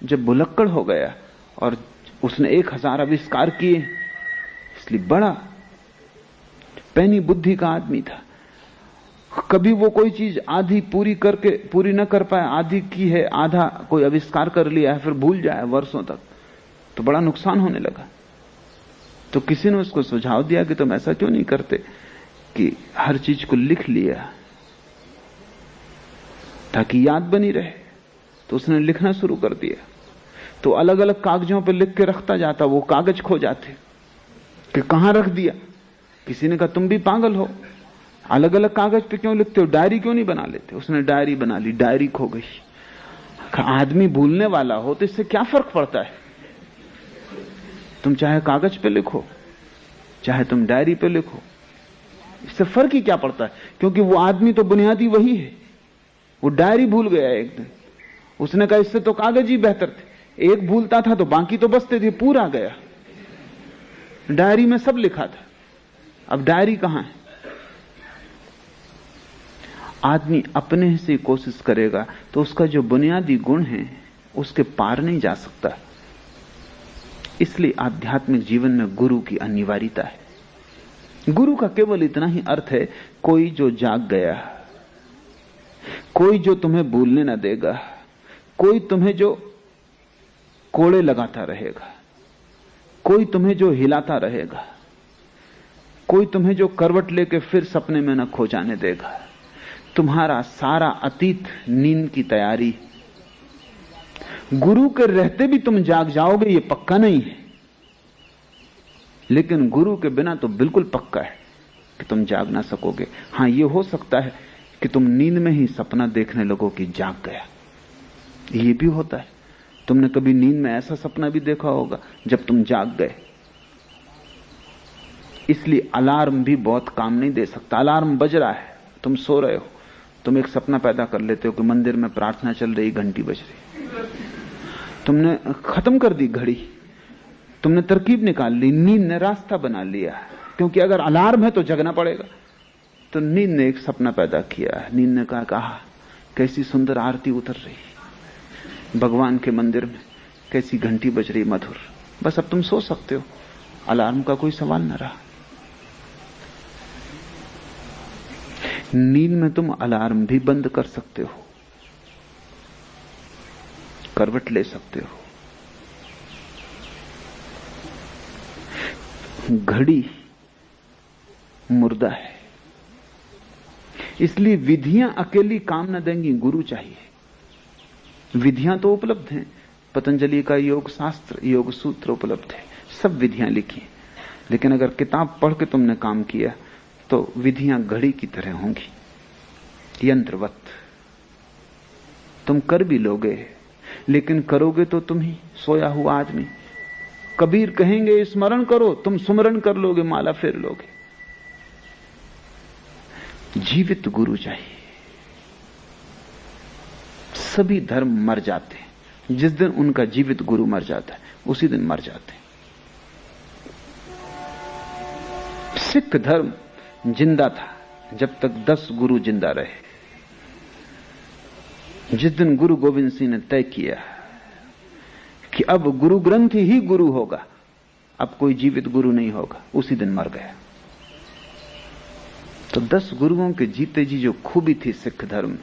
जब भुलक्कड़ हो गया और उसने 1000 आविष्कार किए, इसलिए बड़ा पैनी बुद्धि का आदमी था। कभी वो कोई चीज आधी पूरी न कर पाए, आधी की है, आधा कोई आविष्कार कर लिया है, फिर भूल जाए वर्षों तक, तो बड़ा नुकसान होने लगा। तो किसी ने उसको सुझाव दिया कि तुम ऐसा क्यों नहीं करते कि हर चीज को लिख लिया ताकि याद बनी रहे। तो उसने लिखना शुरू कर दिया। तो अलग अलग कागजों पर लिख के रखता जाता, वो कागज खो जाते कि कहां रख दिया। किसी ने कहा तुम भी पागल हो, अलग अलग कागज पे क्यों लिखते हो, डायरी क्यों नहीं बना लेते। उसने डायरी बना ली, डायरी खो गई। आदमी भूलने वाला हो तो इससे क्या फर्क पड़ता है, तुम चाहे कागज पे लिखो चाहे तुम डायरी पे लिखो, इससे फर्क ही क्या पड़ता है। क्योंकि वो आदमी तो बुनियादी वही है। वो डायरी भूल गया एक दिन, उसने कहा इससे तो कागज ही बेहतर थे, एक भूलता था तो बाकी तो बचते थे, पूरा गया। डायरी में सब लिखा था, अब डायरी कहां है। आदमी अपने से कोशिश करेगा तो उसका जो बुनियादी गुण है उसके पार नहीं जा सकता। इसलिए आध्यात्मिक जीवन में गुरु की अनिवार्यता है। गुरु का केवल इतना ही अर्थ है, कोई जो जाग गया, कोई जो तुम्हें भूलने न देगा, कोई तुम्हें जो कोड़े लगाता रहेगा, कोई तुम्हें जो हिलाता रहेगा, कोई तुम्हें जो करवट लेके फिर सपने में न खो जाने देगा। तुम्हारा सारा अतीत नींद की तैयारी। गुरु के रहते भी तुम जाग जाओगे ये पक्का नहीं है, लेकिन गुरु के बिना तो बिल्कुल पक्का है कि तुम जाग ना सकोगे। हां, यह हो सकता है कि तुम नींद में ही सपना देखने लगो कि जाग गया। यह भी होता है। तुमने कभी नींद में ऐसा सपना भी देखा होगा जब तुम जाग गए। इसलिए अलार्म भी बहुत काम नहीं दे सकता। अलार्म बज रहा है, तुम सो रहे हो, तुम एक सपना पैदा कर लेते हो कि मंदिर में प्रार्थना चल रही, घंटी बज रही, तुमने खत्म कर दी घड़ी, तुमने तरकीब निकाल ली, नींद ने रास्ता बना लिया। क्योंकि अगर अलार्म है तो जगना पड़ेगा। तो नींद ने एक सपना पैदा किया। नींद ने कहा कैसी सुंदर आरती उतर रही भगवान के मंदिर में, कैसी घंटी बज रही मधुर। बस अब तुम सो सकते हो, अलार्म का कोई सवाल न रहा। नींद में तुम अलार्म भी बंद कर सकते हो, करवट ले सकते हो। घड़ी मुर्दा है, इसलिए विधियां अकेली काम न देंगी, गुरु चाहिए। विधियां तो उपलब्ध हैं, पतंजलि का योग शास्त्र, योग सूत्र उपलब्ध है, सब विधियां लिखी। लेकिन अगर किताब पढ़ के तुमने काम किया तो विधियां घड़ी की तरह होंगी, यंत्रवत। तुम कर भी लोगे, लेकिन करोगे तो तुम ही, सोया हुआ आदमी। कबीर कहेंगे स्मरण करो, तुम सुमरण कर लोगे, माला फेर लोगे। जीवित गुरु चाहिए। सभी धर्म मर जाते हैं, जिस दिन उनका जीवित गुरु मर जाता है उसी दिन मर जाते हैं। सिख धर्म जिंदा था जब तक 10 गुरु जिंदा रहे। जिस दिन गुरु गोविंद सिंह ने तय किया कि अब गुरु ग्रंथ ही गुरु होगा, अब कोई जीवित गुरु नहीं होगा, उसी दिन मर गया। तो 10 गुरुओं के जीते जी जो खूबी थी सिख धर्म में,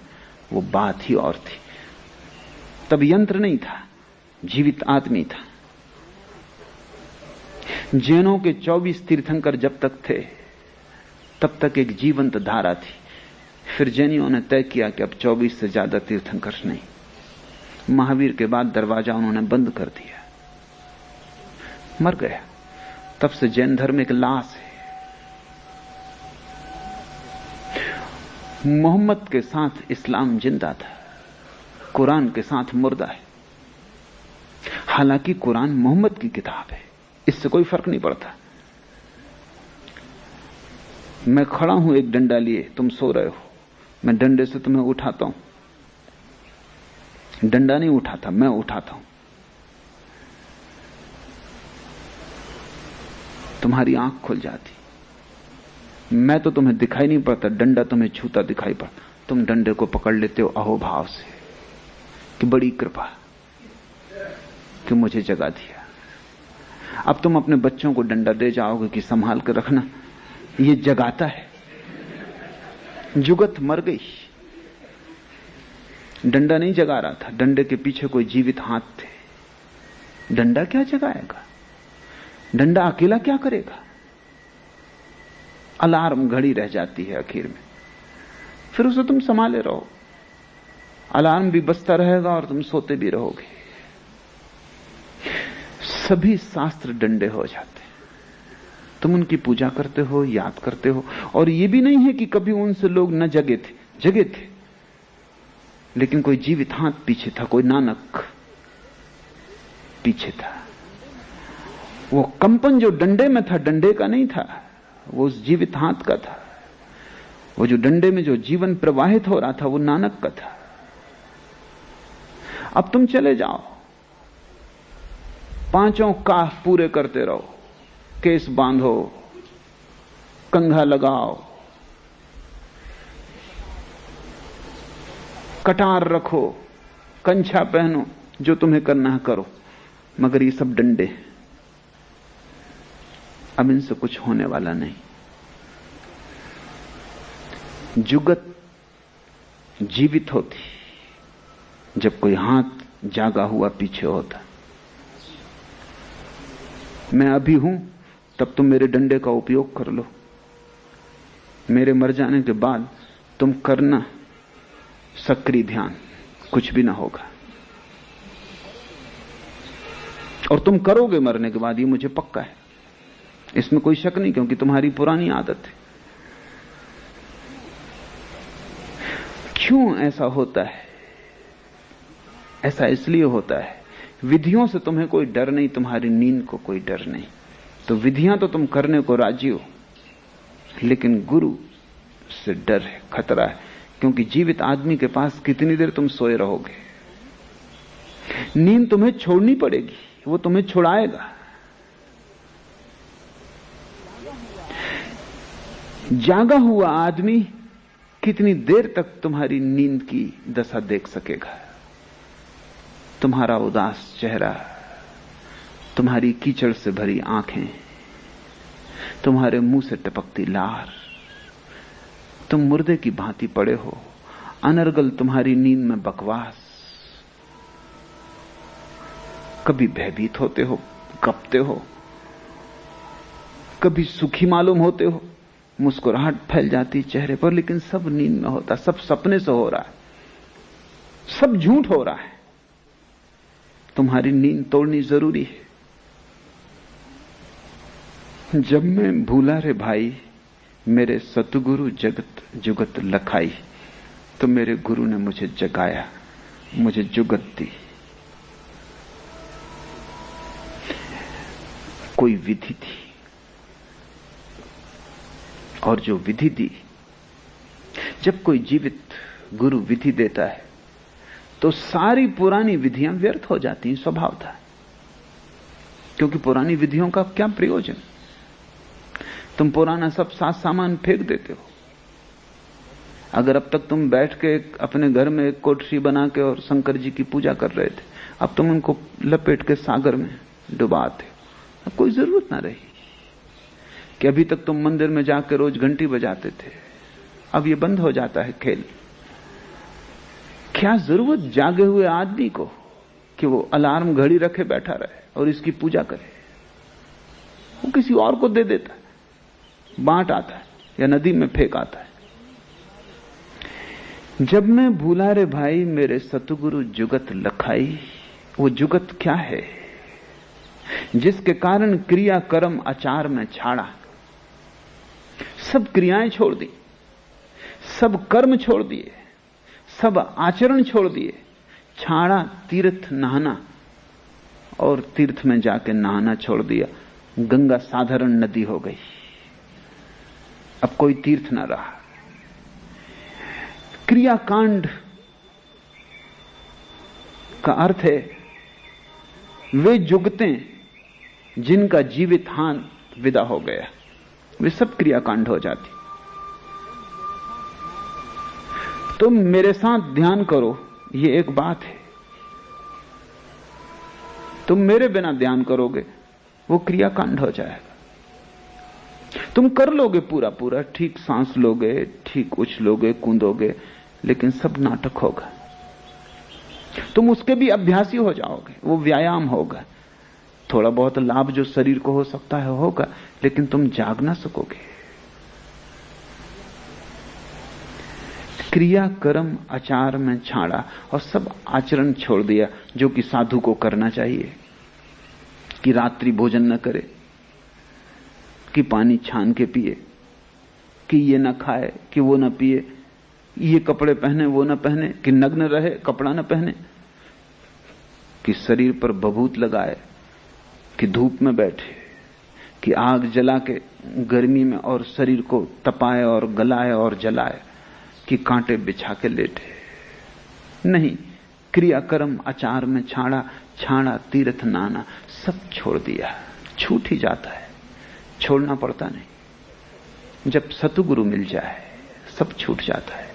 वो बात ही और थी। तब यंत्र नहीं था, जीवित आदमी था। जैनों के 24 तीर्थंकर जब तक थे तब तक एक जीवंत धारा थी। फिर जैनियों ने तय किया कि अब 24 से ज्यादा तीर्थंकर नहीं। महावीर के बाद दरवाजा उन्होंने बंद कर दिया, मर गया। तब से जैन धर्म एक लाश है। मोहम्मद के साथ इस्लाम जिंदा था, कुरान के साथ मुर्दा है। हालांकि कुरान मोहम्मद की किताब है, इससे कोई फर्क नहीं पड़ता। मैं खड़ा हूं एक डंडा लिए, तुम सो रहे हो, मैं डंडे से तुम्हें उठाता हूं। डंडा नहीं उठाता, मैं उठाता हूं। तुम्हारी आंख खुल जाती। मैं तो तुम्हें दिखाई नहीं पड़ता, डंडा तुम्हें छूता दिखाई पड़ता। तुम डंडे को पकड़ लेते हो अहोभाव से कि बड़ी कृपा कि मुझे जगा दिया। अब तुम अपने बच्चों को डंडा दे जाओगे कि संभाल कर रखना, ये जगाता है। जुगत मर गई। डंडा नहीं जगा रहा था, डंडे के पीछे कोई जीवित हाथ थे। डंडा क्या जगाएगा? डंडा अकेला क्या करेगा? अलार्म घड़ी रह जाती है आखिर में, फिर उसे तुम संभाले रहो। अलार्म भी बजता रहेगा और तुम सोते भी रहोगे। सभी शास्त्र डंडे हो जाते। तुम उनकी पूजा करते हो, याद करते हो। और यह भी नहीं है कि कभी उनसे लोग न जगे थे, जगे थे, लेकिन कोई जीवित हाथ पीछे था, कोई नानक पीछे था। वो कंपन जो डंडे में था, डंडे का नहीं था, वो उस जीवित हाथ का था। वो जो डंडे में जो जीवन प्रवाहित हो रहा था, वो नानक का था। अब तुम चले जाओ, 5 काफ पूरे करते रहो, केस बांधो, कंघा लगाओ, कटार रखो, कंछा पहनो, जो तुम्हें करना है करो, मगर ये सब डंडे। अब इनसे कुछ होने वाला नहीं। जुगत जीवित होती जब कोई हाथ जागा हुआ पीछे होता। मैं अभी हूं, तब तुम मेरे डंडे का उपयोग कर लो। मेरे मर जाने के बाद तुम करना सक्रिय ध्यान, कुछ भी ना होगा। और तुम करोगे मरने के बाद, ये मुझे पक्का है, इसमें कोई शक नहीं, क्योंकि तुम्हारी पुरानी आदत है। क्यों ऐसा होता है? ऐसा इसलिए होता है, विधियों से तुम्हें कोई डर नहीं, तुम्हारी नींद को कोई डर नहीं, तो विधियां तो तुम करने को राजी हो, लेकिन गुरु से डर है, खतरा है। क्योंकि जीवित आदमी के पास कितनी देर तुम सोए रहोगे? नींद तुम्हें छोड़नी पड़ेगी, वो तुम्हें छुड़ाएगा। जागा हुआ आदमी कितनी देर तक तुम्हारी नींद की दशा देख सकेगा? तुम्हारा उदास चेहरा, तुम्हारी कीचड़ से भरी आंखें, तुम्हारे मुंह से टपकती लार, तुम मुर्दे की भांति पड़े हो, अनर्गल तुम्हारी नींद में बकवास। कभी भयभीत होते हो, कपते हो, कभी सुखी मालूम होते हो, मुस्कुराहट फैल जाती चेहरे पर, लेकिन सब नींद में होता, सब सपने से हो रहा है, सब झूठ हो रहा है। तुम्हारी नींद तोड़नी जरूरी है। जब मैं भूला रे भाई मेरे सतगुरु जगत जुगत लखाई, तो मेरे गुरु ने मुझे जगाया, मुझे जुगत दी, कोई विधि थी, और जो विधि दी, जब कोई जीवित गुरु विधि देता है तो सारी पुरानी विधियां व्यर्थ हो जाती हैं, स्वभाव था। क्योंकि पुरानी विधियों का क्या प्रयोजन? तुम पुराना सब साज सामान फेंक देते हो। अगर अब तक तुम बैठ के अपने घर में एक कोठरी बना के और शंकर जी की पूजा कर रहे थे, अब तुम उनको लपेट के सागर में डुबाते हो, अब कोई जरूरत ना रही। कि अभी तक तुम मंदिर में जाकर रोज घंटी बजाते थे, अब ये बंद हो जाता है खेल। क्या जरूरत जागे हुए आदमी को कि वो अलार्म घड़ी रखे बैठा रहे और इसकी पूजा करे? वो किसी और को दे देता है, बांट आता है या नदी में फेंक आता है। जब मैं भूला रे भाई मेरे सतगुरु जुगत लखाई, वो जुगत क्या है? जिसके कारण क्रिया कर्म आचार में छाड़ा, सब क्रियाएं छोड़ दी, सब कर्म छोड़ दिए, सब आचरण छोड़ दिए, छाड़ा तीर्थ नहाना, और तीर्थ में जाके नहाना छोड़ दिया। गंगा साधारण नदी हो गई, अब कोई तीर्थ ना रहा। क्रियाकांड का अर्थ है वे जुगतें जिनका जीवित हाथ विदा हो गया, वे सब क्रियाकांड हो जाती। तुम मेरे साथ ध्यान करो, ये एक बात है। तुम मेरे बिना ध्यान करोगे, वो क्रियाकांड हो जाएगा। तुम कर लोगे पूरा पूरा, ठीक सांस लोगे, ठीक उछलोगे, कूदोगे, लेकिन सब नाटक होगा। तुम उसके भी अभ्यासी हो जाओगे, वो व्यायाम होगा। थोड़ा बहुत लाभ जो शरीर को हो सकता है होगा, लेकिन तुम जाग ना सकोगे। क्रिया कर्म आचार में छाड़ा और सब आचरण छोड़ दिया जो कि साधु को करना चाहिए। कि रात्रि भोजन न करे, कि पानी छान के पिए, कि ये न खाए, कि वो न पिए, ये कपड़े पहने वो न पहने, कि नग्न रहे कपड़ा न पहने, कि शरीर पर भभूत लगाए, कि धूप में बैठे, कि आग जला के गर्मी में और शरीर को तपाए और गलाए और जलाए, कि कांटे बिछा के लेटे। नहीं, क्रिया कर्म आचार में छाड़ा, छाड़ा तीर्थ नाना, सब छोड़ दिया। छूट ही जाता है, छोड़ना पड़ता नहीं। जब सतगुरु मिल जाए सब छूट जाता है।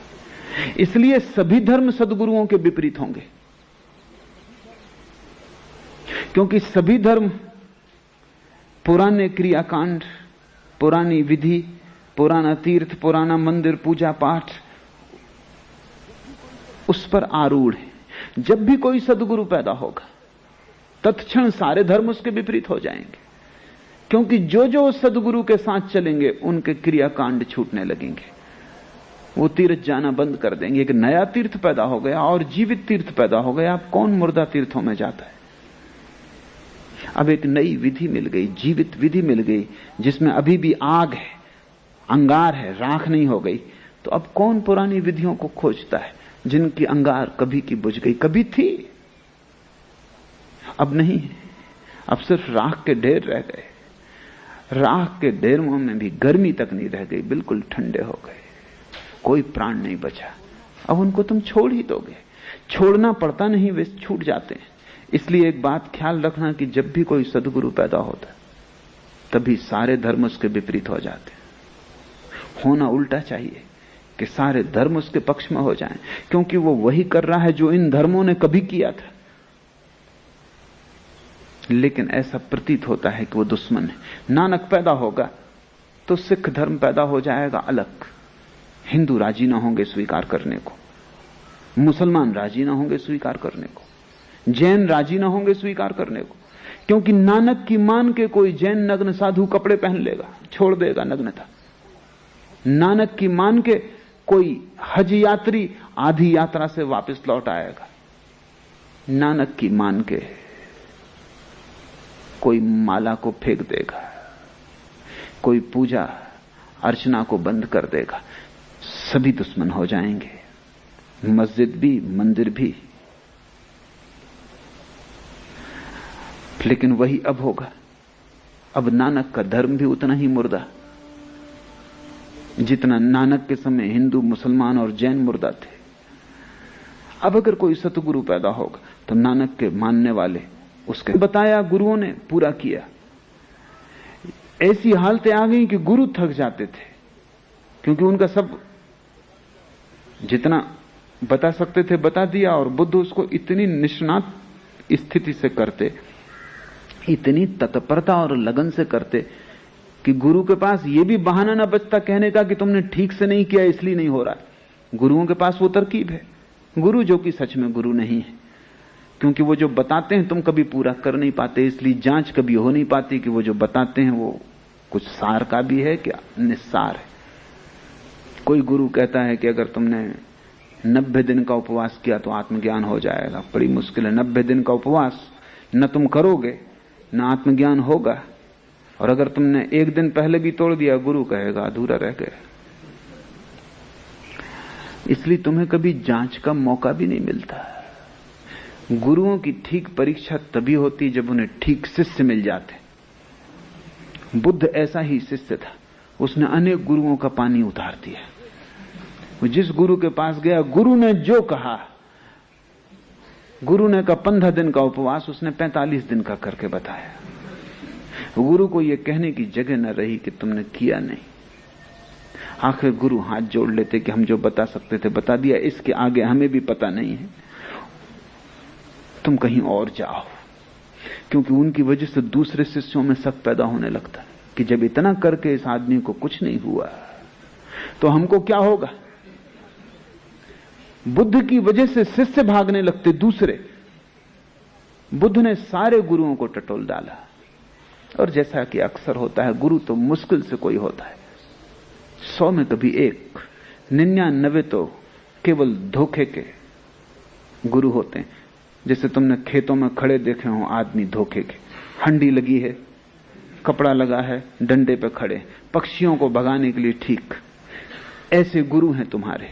इसलिए सभी धर्म सदगुरुओं के विपरीत होंगे, क्योंकि सभी धर्म पुराने क्रियाकांड, पुरानी विधि, पुराना तीर्थ, पुराना मंदिर, पूजा पाठ, उस पर आरूढ़ है। जब भी कोई सदगुरु पैदा होगा तत्क्षण सारे धर्म उसके विपरीत हो जाएंगे, क्योंकि जो जो सदगुरु के साथ चलेंगे उनके क्रियाकांड छूटने लगेंगे। वो तीर्थ जाना बंद कर देंगे। एक नया तीर्थ पैदा हो गया और जीवित तीर्थ पैदा हो गया। अब कौन मुर्दा तीर्थों में जाता है? अब एक नई विधि मिल गई, जीवित विधि मिल गई, जिसमें अभी भी आग है, अंगार है, राख नहीं हो गई। तो अब कौन पुरानी विधियों को खोजता है जिनकी अंगार कभी की बुझ गई? कभी थी, अब नहीं है। अब सिर्फ राख के ढेर रह गए। राख के ढेरों में भी गर्मी तक नहीं रह गई, बिल्कुल ठंडे हो गए, कोई प्राण नहीं बचा। अब उनको तुम छोड़ ही दोगे? छोड़ना पड़ता नहीं, वे छूट जाते हैं। इसलिए एक बात ख्याल रखना कि जब भी कोई सदगुरु पैदा होता तभी सारे धर्म उसके विपरीत हो जाते हैं। होना उल्टा चाहिए कि सारे धर्म उसके पक्ष में हो जाएं, क्योंकि वो वही कर रहा है जो इन धर्मों ने कभी किया था। लेकिन ऐसा प्रतीत होता है कि वो दुश्मन है। नानक पैदा होगा तो सिख धर्म पैदा हो जाएगा अलग, हिंदू राजी ना होंगे स्वीकार करने को, मुसलमान राजी ना होंगे स्वीकार करने को, जैन राजी ना होंगे स्वीकार करने को। क्योंकि नानक की मान के कोई जैन नग्न साधु कपड़े पहन लेगा, छोड़ देगा नग्नता। नानक की मान के कोई हज यात्री आधी यात्रा से वापस लौट आएगा। नानक की मान के कोई माला को फेंक देगा, कोई पूजा अर्चना को बंद कर देगा। सभी दुश्मन हो जाएंगे, मस्जिद भी, मंदिर भी, लेकिन वही अब होगा। अब नानक का धर्म भी उतना ही मुर्दा जितना नानक के समय हिंदू, मुसलमान और जैन मुर्दा थे। अब अगर कोई सतगुरु पैदा होगा तो नानक के मानने वाले उसके बताया गुरुओं ने पूरा किया। ऐसी हालतें आ गई कि गुरु थक जाते थे, क्योंकि उनका सब जितना बता सकते थे बता दिया, और बुद्ध उसको इतनी निष्णात स्थिति से करते, इतनी तत्परता और लगन से करते कि गुरु के पास यह भी बहाना ना बचता कहने का कि तुमने ठीक से नहीं किया इसलिए नहीं हो रहा। गुरुओं के पास वो तरकीब है। गुरु जो कि सच में गुरु नहीं है, क्योंकि वो जो बताते हैं तुम कभी पूरा कर नहीं पाते, इसलिए जांच कभी हो नहीं पाती कि वो जो बताते हैं वो कुछ सार का भी है क्या निस्सार है। कोई गुरु कहता है कि अगर तुमने 90 दिन का उपवास किया तो आत्मज्ञान हो जाएगा। बड़ी मुश्किल है। 90 दिन का उपवास न तुम करोगे न आत्मज्ञान होगा, और अगर तुमने एक दिन पहले भी तोड़ दिया गुरु कहेगा अधूरा रह गया। इसलिए तुम्हें कभी जांच का मौका भी नहीं मिलता। गुरुओं की ठीक परीक्षा तभी होती जब उन्हें ठीक शिष्य मिल जाते। बुद्ध ऐसा ही शिष्य था। उसने अनेक गुरुओं का पानी उतार दिया। वो जिस गुरु के पास गया, गुरु ने जो कहा, गुरु ने कहा 15 दिन का उपवास, उसने 45 दिन का करके बताया। गुरु को यह कहने की जगह न रही कि तुमने किया नहीं। आखिर गुरु हाथ जोड़ लेते कि हम जो बता सकते थे बता दिया, इसके आगे हमें भी पता नहीं है, तुम कहीं और जाओ। क्योंकि उनकी वजह से दूसरे शिष्यों में शक पैदा होने लगता है कि जब इतना करके इस आदमी को कुछ नहीं हुआ तो हमको क्या होगा। बुद्ध की वजह से शिष्य भागने लगते दूसरे। बुद्ध ने सारे गुरुओं को टटोल डाला, और जैसा कि अक्सर होता है, गुरु तो मुश्किल से कोई होता है, 100 में कभी एक, 99 तो केवल धोखे के गुरु होते हैं। जैसे तुमने खेतों में खड़े देखे हो आदमी धोखे के, हंडी लगी है, कपड़ा लगा है, डंडे पे खड़े, पक्षियों को भगाने के लिए ठीक। ऐसे गुरु हैं तुम्हारे,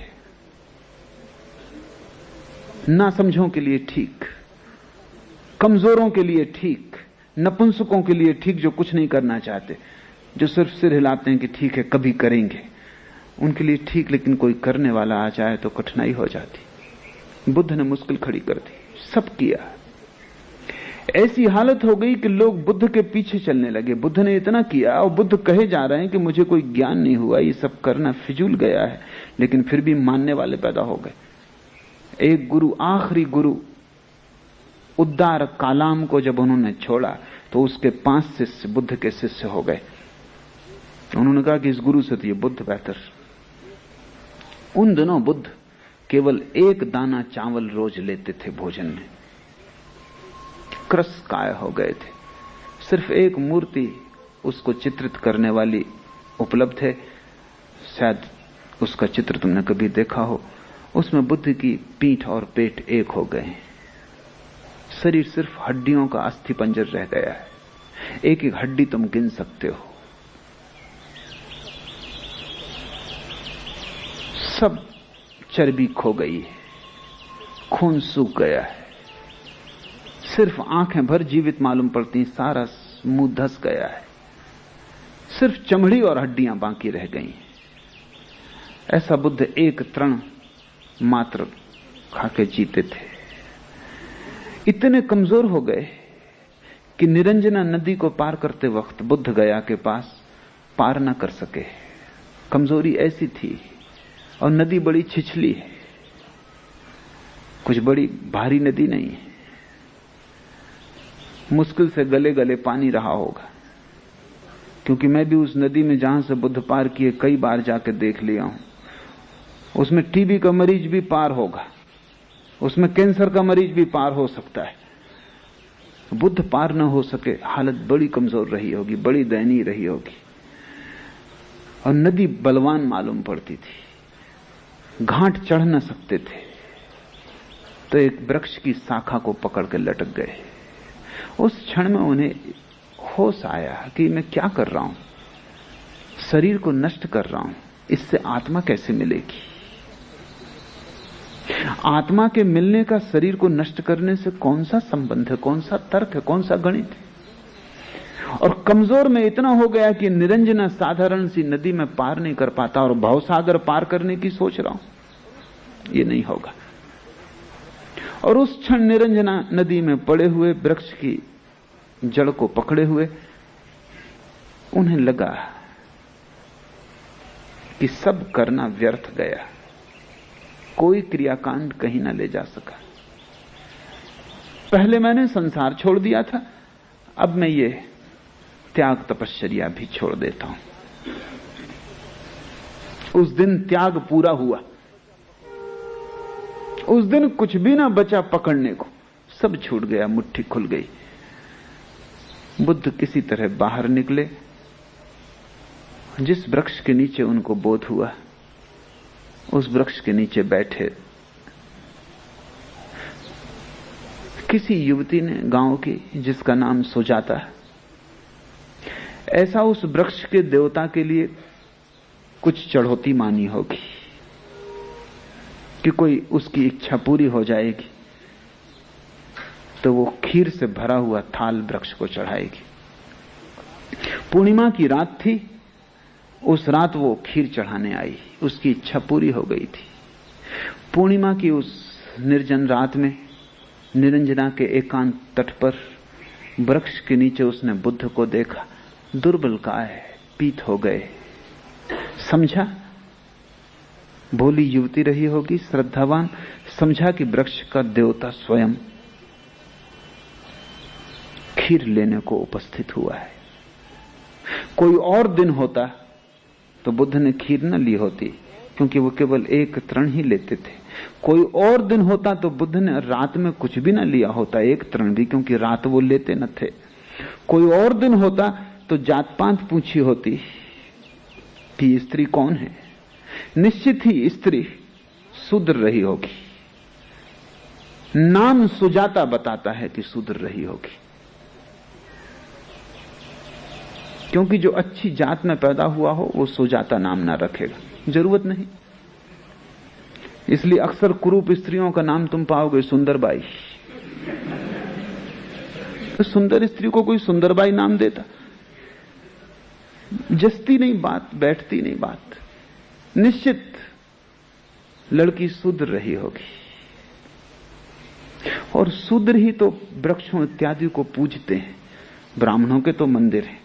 ना समझों के लिए ठीक, कमजोरों के लिए ठीक, नपुंसकों के लिए ठीक, जो कुछ नहीं करना चाहते, जो सिर्फ सिर हिलाते हैं कि ठीक है कभी करेंगे, उनके लिए ठीक। लेकिन कोई करने वाला आ जाए तो कठिनाई हो जाती। बुद्ध ने मुश्किल खड़ी कर दी, सब किया। ऐसी हालत हो गई कि लोग बुद्ध के पीछे चलने लगे। बुद्ध ने इतना किया और बुद्ध कहे जा रहे हैं कि मुझे कोई ज्ञान नहीं हुआ, ये सब करना फिजूल गया है, लेकिन फिर भी मानने वाले पैदा हो गए। एक गुरु, आखिरी गुरु उद्दार कालाम को जब उन्होंने छोड़ा तो उसके 5 शिष्य बुद्ध के शिष्य हो गए। उन्होंने कहा कि इस गुरु से तो ये बुद्ध बेहतर। उन दिनों बुद्ध केवल 1 दाना चावल रोज लेते थे भोजन में, क्रस काय हो गए थे। सिर्फ एक मूर्ति उसको चित्रित करने वाली उपलब्ध है, शायद उसका चित्र तुमने कभी देखा हो। उसमें बुद्ध की पीठ और पेट एक हो गए हैं, शरीर सिर्फ हड्डियों का अस्थिपंजर रह गया है। एक एक हड्डी तुम गिन सकते हो। सब चर्बी खो गई है, खून सूख गया है, सिर्फ आंखें भर जीवित मालूम पड़ती, सारा मुंह धस गया है, सिर्फ चमड़ी और हड्डियां बाकी रह गई। ऐसा बुद्ध एक तृण मात्र खाके जीते थे। इतने कमजोर हो गए कि निरंजना नदी को पार करते वक्त बुद्ध गया के पास पार न कर सके। कमजोरी ऐसी थी, और नदी बड़ी छिछली है, कुछ बड़ी भारी नदी नहीं है, मुश्किल से गले गले पानी रहा होगा। क्योंकि मैं भी उस नदी में जहां से बुद्ध पार किए कई बार जाकर देख लिया हूं, उसमें टीबी का मरीज भी पार होगा, उसमें कैंसर का मरीज भी पार हो सकता है। बुद्ध पार न हो सके, हालत बड़ी कमजोर रही होगी, बड़ी दयनीय रही होगी। और नदी बलवान मालूम पड़ती थी, घाट चढ़ न सकते थे, तो एक वृक्ष की शाखा को पकड़ के लटक गए। उस क्षण में उन्हें होश आया कि मैं क्या कर रहा हूं, शरीर को नष्ट कर रहा हूं, इससे आत्मा कैसे मिलेगी। आत्मा के मिलने का शरीर को नष्ट करने से कौन सा संबंध है, कौन सा तर्क है, कौन सा गणित है? और कमजोर में इतना हो गया कि निरंजना साधारण सी नदी में पार नहीं कर पाता और भवसागर पार करने की सोच रहा हूं, ये नहीं होगा। और उस क्षण निरंजना नदी में पड़े हुए वृक्ष की जड़ को पकड़े हुए उन्हें लगा कि सब करना व्यर्थ गया, कोई क्रियाकांड कहीं ना ले जा सका। पहले मैंने संसार छोड़ दिया था, अब मैं ये त्याग तपश्चर्या भी छोड़ देता हूं। उस दिन त्याग पूरा हुआ, उस दिन कुछ भी ना बचा पकड़ने को, सब छूट गया, मुट्ठी खुल गई। बुद्ध किसी तरह बाहर निकले। जिस वृक्ष के नीचे उनको बोध हुआ, उस वृक्ष के नीचे बैठे किसी युवती ने, गांव की, जिसका नाम सुजाता है। ऐसा उस वृक्ष के देवता के लिए कुछ चढ़ौती मानी होगी कि कोई उसकी इच्छा पूरी हो जाएगी तो वो खीर से भरा हुआ थाल वृक्ष को चढ़ाएगी। पूर्णिमा की रात थी, उस रात वो खीर चढ़ाने आई, उसकी इच्छा पूरी हो गई थी। पूर्णिमा की उस निर्जन रात में निरंजना के एकांत तट पर वृक्ष के नीचे उसने बुद्ध को देखा। दुर्बल काय, पीत हो गए। समझा, भोली युवती रही होगी, श्रद्धावान, समझा कि वृक्ष का देवता स्वयं खीर लेने को उपस्थित हुआ है। कोई और दिन होता तो बुद्ध ने खीर न ली होती, क्योंकि वो केवल एक तृण ही लेते थे। कोई और दिन होता तो बुद्ध ने रात में कुछ भी न लिया होता, एक तृण भी, क्योंकि रात वो लेते न थे। कोई और दिन होता तो जात पात पूछी होती कि स्त्री कौन है। निश्चित ही स्त्री शूद्र रही होगी। नाम सुजाता बताता है कि शूद्र रही होगी, क्योंकि जो अच्छी जात में पैदा हुआ हो वो सुजाता नाम ना रखेगा, जरूरत नहीं। इसलिए अक्सर कुरूप स्त्रियों का नाम तुम पाओगे सुंदरबाई। तो सुंदर स्त्री को कोई सुंदरबाई नाम देता? जस्ती नहीं बात, बैठती नहीं बात। निश्चित लड़की शूद्र रही होगी, और शूद्र ही तो वृक्षों इत्यादि को पूजते हैं। ब्राह्मणों के तो मंदिर हैं,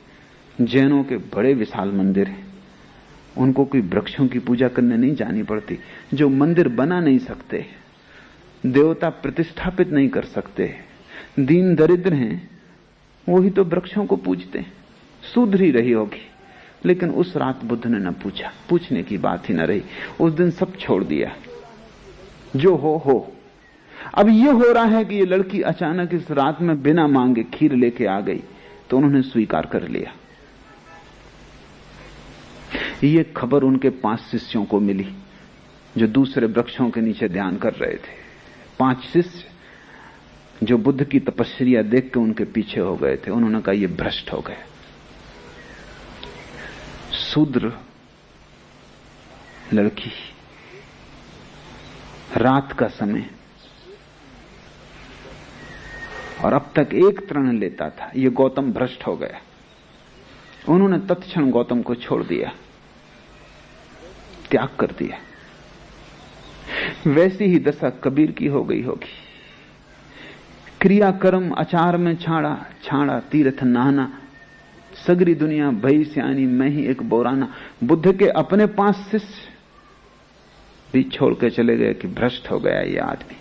जैनों के बड़े विशाल मंदिर हैं, उनको कोई वृक्षों की पूजा करने नहीं जानी पड़ती। जो मंदिर बना नहीं सकते, देवता प्रतिष्ठापित नहीं कर सकते, दीन दरिद्र हैं, वही तो वृक्षों को पूजते हैं। शूद्र ही रही होगी। लेकिन उस रात बुद्ध ने न पूछा, पूछने की बात ही न रही। उस दिन सब छोड़ दिया, जो हो। अब यह हो रहा है कि ये लड़की अचानक इस रात में बिना मांगे खीर लेके आ गई, तो उन्होंने स्वीकार कर लिया। ये खबर उनके 5 शिष्यों को मिली जो दूसरे वृक्षों के नीचे ध्यान कर रहे थे। 5 शिष्य जो बुद्ध की तपस्या देख के उनके पीछे हो गए थे। उन्होंने कहा, ये भ्रष्ट हो गए। शूद्र लड़की, रात का समय, और अब तक एक तृण लेता था। ये गौतम भ्रष्ट हो गया। उन्होंने तत्क्षण गौतम को छोड़ दिया, त्याग कर दिया। वैसी ही दशा कबीर की हो गई होगी। क्रिया कर्म आचार में छाड़ा, छाड़ा तीर्थ नहाना, सगरी दुनिया भई स्यानी, मैं ही एक बोराना। बुद्ध के अपने 5 शिष्य भी छोड़ के चले गए कि भ्रष्ट हो गया ये आदमी,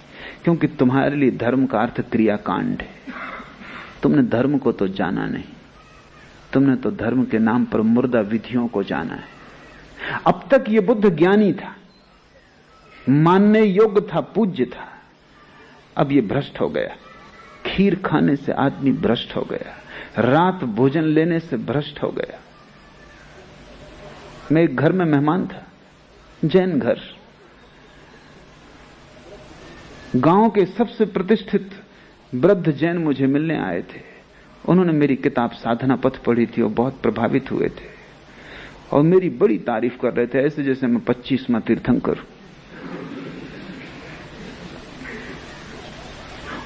क्योंकि तुम्हारे लिए धर्म का अर्थ क्रियाकांड है। तुमने धर्म को तो जाना नहीं, तुमने तो धर्म के नाम पर मुर्दा विधियों को जाना है। अब तक ये बुद्ध ज्ञानी था, मानने योग्य था, पूज्य था। अब ये भ्रष्ट हो गया। खीर खाने से आदमी भ्रष्ट हो गया, रात भोजन लेने से भ्रष्ट हो गया। मैं एक घर में मेहमान था, जैन घर। गांव के सबसे प्रतिष्ठित वृद्ध जैन मुझे मिलने आए थे। उन्होंने मेरी किताब साधना पथ पढ़ी थी और बहुत प्रभावित हुए थे, और मेरी बड़ी तारीफ कर रहे थे, ऐसे जैसे मैं 25वां तीर्थंकर हूं।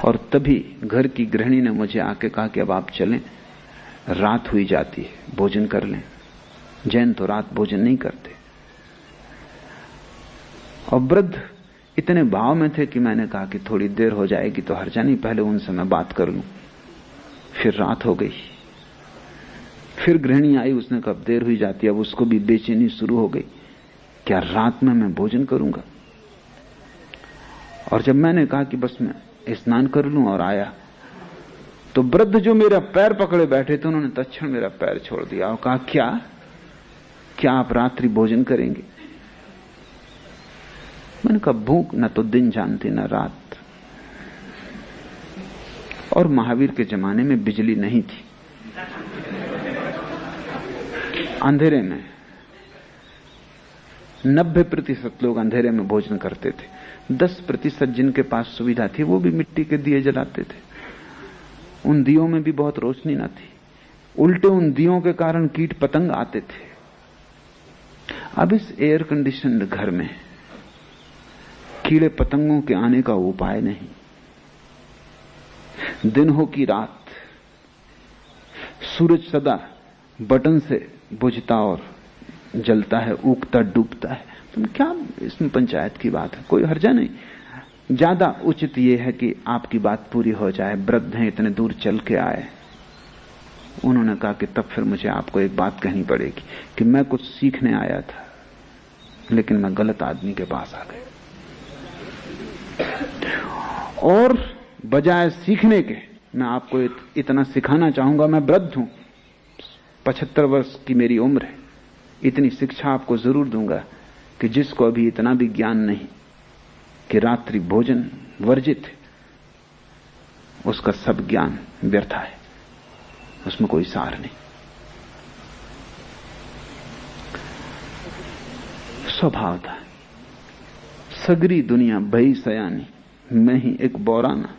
और तभी घर की गृहिणी ने मुझे आके कहा कि अब आप चलें, रात हुई जाती है, भोजन कर लें। जैन तो रात भोजन नहीं करते। और वृद्ध इतने भाव में थे कि मैंने कहा कि थोड़ी देर हो जाएगी तो हर्जा नहीं, पहले उनसे मैं बात कर लूं। फिर रात हो गई। फिर गृहिणी आई, उसने कहा देर हुई जाती है। अब उसको भी बेचैनी शुरू हो गई, क्या रात में मैं भोजन करूंगा। और जब मैंने कहा कि बस मैं स्नान कर लूं और आया, तो वृद्ध जो मेरा पैर पकड़े बैठे थे उन्होंने तत्क्षण मेरा पैर छोड़ दिया और कहा क्या आप रात्रि भोजन करेंगे। मैंने कहा भूख न तो दिन जानती न रात। और महावीर के जमाने में बिजली नहीं थी। अंधेरे में 90% लोग अंधेरे में भोजन करते थे। 10% जिनके पास सुविधा थी वो भी मिट्टी के दिए जलाते थे। उन दियों में भी बहुत रोशनी न थी। उल्टे उन दियों के कारण कीट पतंग आते थे। अब इस एयर कंडीशनड घर में कीड़े पतंगों के आने का उपाय नहीं। दिन हो कि रात, सूरज सदा बटन से बुझता और जलता है, उगता डूबता है। तुम क्या इसमें पंचायत की बात है, कोई हर्जा नहीं। ज्यादा उचित यह है कि आपकी बात पूरी हो जाए। वृद्ध हैं, इतने दूर चल के आए। उन्होंने कहा कि तब फिर मुझे आपको एक बात कहनी पड़ेगी कि मैं कुछ सीखने आया था, लेकिन मैं गलत आदमी के पास आ गया। और बजाय सीखने के मैं आपको इतना सिखाना चाहूंगा। मैं वृद्ध हूं, 75 वर्ष की मेरी उम्र है। इतनी शिक्षा आपको जरूर दूंगा कि जिसको अभी इतना भी ज्ञान नहीं कि रात्रि भोजन वर्जित है, उसका सब ज्ञान व्यर्थ है, उसमें कोई सार नहीं। स्वभाव था सगरी दुनिया भई सयानी, मैं ही एक बौराना।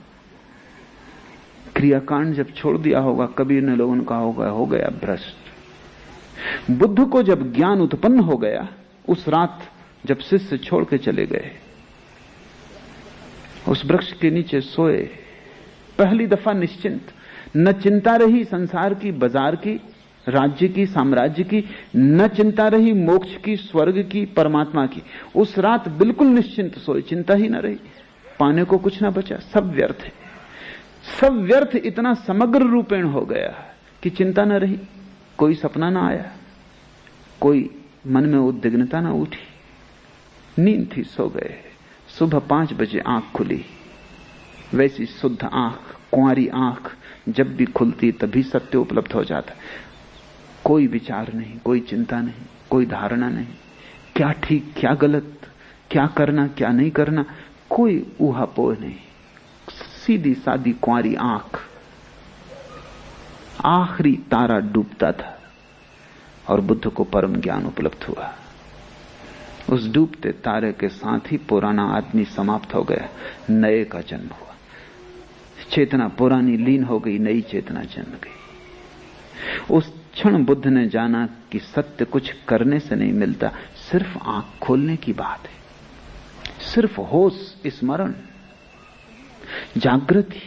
क्रियाकांड जब छोड़ दिया होगा, कबीर ने लोगों ने कहा होगा हो गया भ्रष्ट। बुद्ध को जब ज्ञान उत्पन्न हो गया, उस रात जब शिष्य छोड़ के चले गए, उस वृक्ष के नीचे सोए, पहली दफा निश्चिंत, न चिंता रही संसार की, बाजार की, राज्य की, साम्राज्य की, न चिंता रही मोक्ष की, स्वर्ग की, परमात्मा की। उस रात बिल्कुल निश्चिंत सोए, चिंता ही न रही, पाने को कुछ ना बचा, सब व्यर्थ है। सब व्यर्थ इतना समग्र रूपेण हो गया कि चिंता न रही, कोई सपना ना आया, कोई मन में उद्विग्नता ना उठी। नींद थी, सो गए। सुबह 5 बजे आंख खुली, वैसी शुद्ध आंख, कुंवारी आंख जब भी खुलती तभी सत्य उपलब्ध हो जाता। कोई विचार नहीं, कोई चिंता नहीं, कोई धारणा नहीं, क्या ठीक क्या गलत, क्या करना क्या नहीं करना, कोई ऊहापोह नहीं। सीधी सादी कुंवारी आंख। आखिरी तारा डूबता था और बुद्ध को परम ज्ञान उपलब्ध हुआ। उस डूबते तारे के साथ ही पुराना आदमी समाप्त हो गया, नए का जन्म हुआ। चेतना पुरानी लीन हो गई, नई चेतना जन्म गई। उस क्षण बुद्ध ने जाना कि सत्य कुछ करने से नहीं मिलता, सिर्फ आंख खोलने की बात है, सिर्फ होश, स्मरण, जागृति।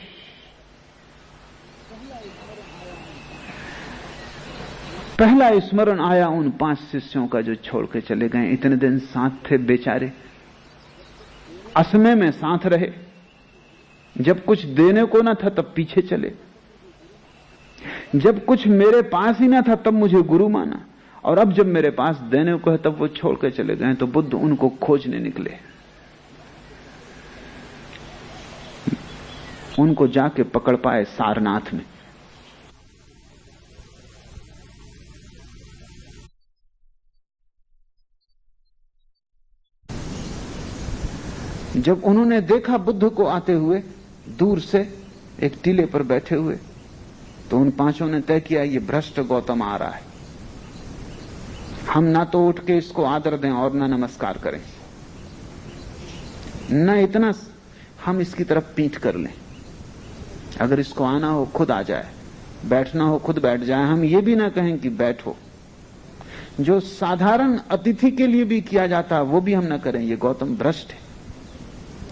पहला स्मरण आया उन 5 शिष्यों का जो छोड़ के चले गए। इतने दिन साथ थे बेचारे, असमय में साथ रहे। जब कुछ देने को ना था तब पीछे चले, जब कुछ मेरे पास ही ना था तब मुझे गुरु माना, और अब जब मेरे पास देने को है तब वो छोड़ के चले गए। तो बुद्ध उनको खोजने निकले, उनको जाके पकड़ पाए सारनाथ में। जब उन्होंने देखा बुद्ध को आते हुए दूर से एक टीले पर बैठे हुए, तो उन 5 ने तय किया ये भ्रष्ट गौतम आ रहा है, हम ना तो उठ के इसको आदर दें और ना नमस्कार करें, न इतना हम इसकी तरफ पीठ कर लें। अगर इसको आना हो खुद आ जाए, बैठना हो खुद बैठ जाए, हम ये भी ना कहें कि बैठो। जो साधारण अतिथि के लिए भी किया जाता है वो भी हम ना करें। ये गौतम भ्रष्ट है,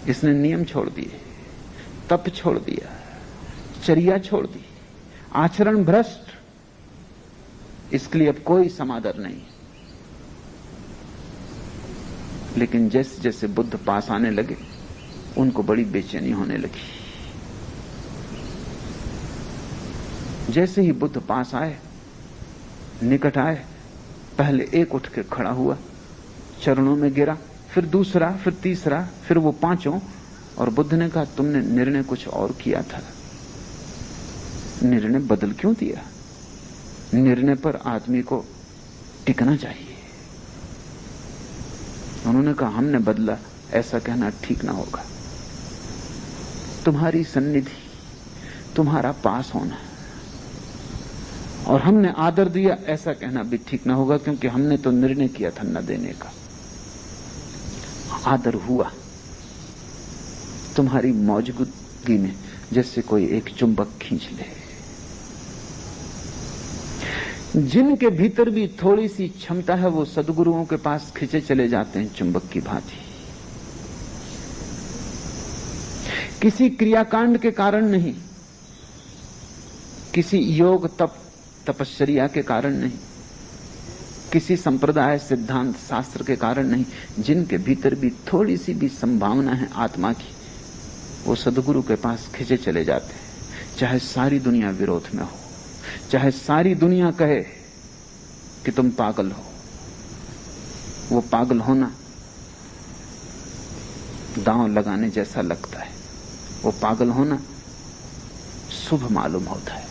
इसने नियम छोड़ दिए। तप छोड़ दिया, चर्या छोड़ दी, आचरण भ्रष्ट, इसके लिए अब कोई समादर नहीं। लेकिन जैसे जैसे बुद्ध पास आने लगे उनको बड़ी बेचैनी होने लगी। जैसे ही बुद्ध पास आए, निकट आए, पहले एक उठ के खड़ा हुआ, चरणों में गिरा, फिर दूसरा, फिर तीसरा, फिर वो पांचों। और बुद्ध ने कहा, तुमने निर्णय कुछ और किया था, निर्णय बदल क्यों दिया? निर्णय पर आदमी को टिकना चाहिए। उन्होंने कहा, हमने बदला, ऐसा कहना ठीक ना होगा। तुम्हारी सन्निधि, तुम्हारा पास होना और हमने आदर दिया, ऐसा कहना भी ठीक ना होगा, क्योंकि हमने तो निर्णय किया था न देने का। आदर हुआ तुम्हारी मौजूदगी में, जैसे कोई एक चुंबक खींच ले। जिनके भीतर भी थोड़ी सी क्षमता है, वो सद्गुरुओं के पास खींचे चले जाते हैं चुंबक की भांति। किसी क्रियाकांड के कारण नहीं, किसी योग तप तपश्चर्या के कारण नहीं, किसी संप्रदाय सिद्धांत शास्त्र के कारण नहीं, जिनके भीतर भी थोड़ी सी भी संभावना है आत्मा की, वो सद्गुरु के पास खींचे चले जाते हैं। चाहे सारी दुनिया विरोध में हो, चाहे सारी दुनिया कहे कि तुम पागल हो, वो पागल होना दांव लगाने जैसा लगता है, वो पागल होना शुभ मालूम होता है।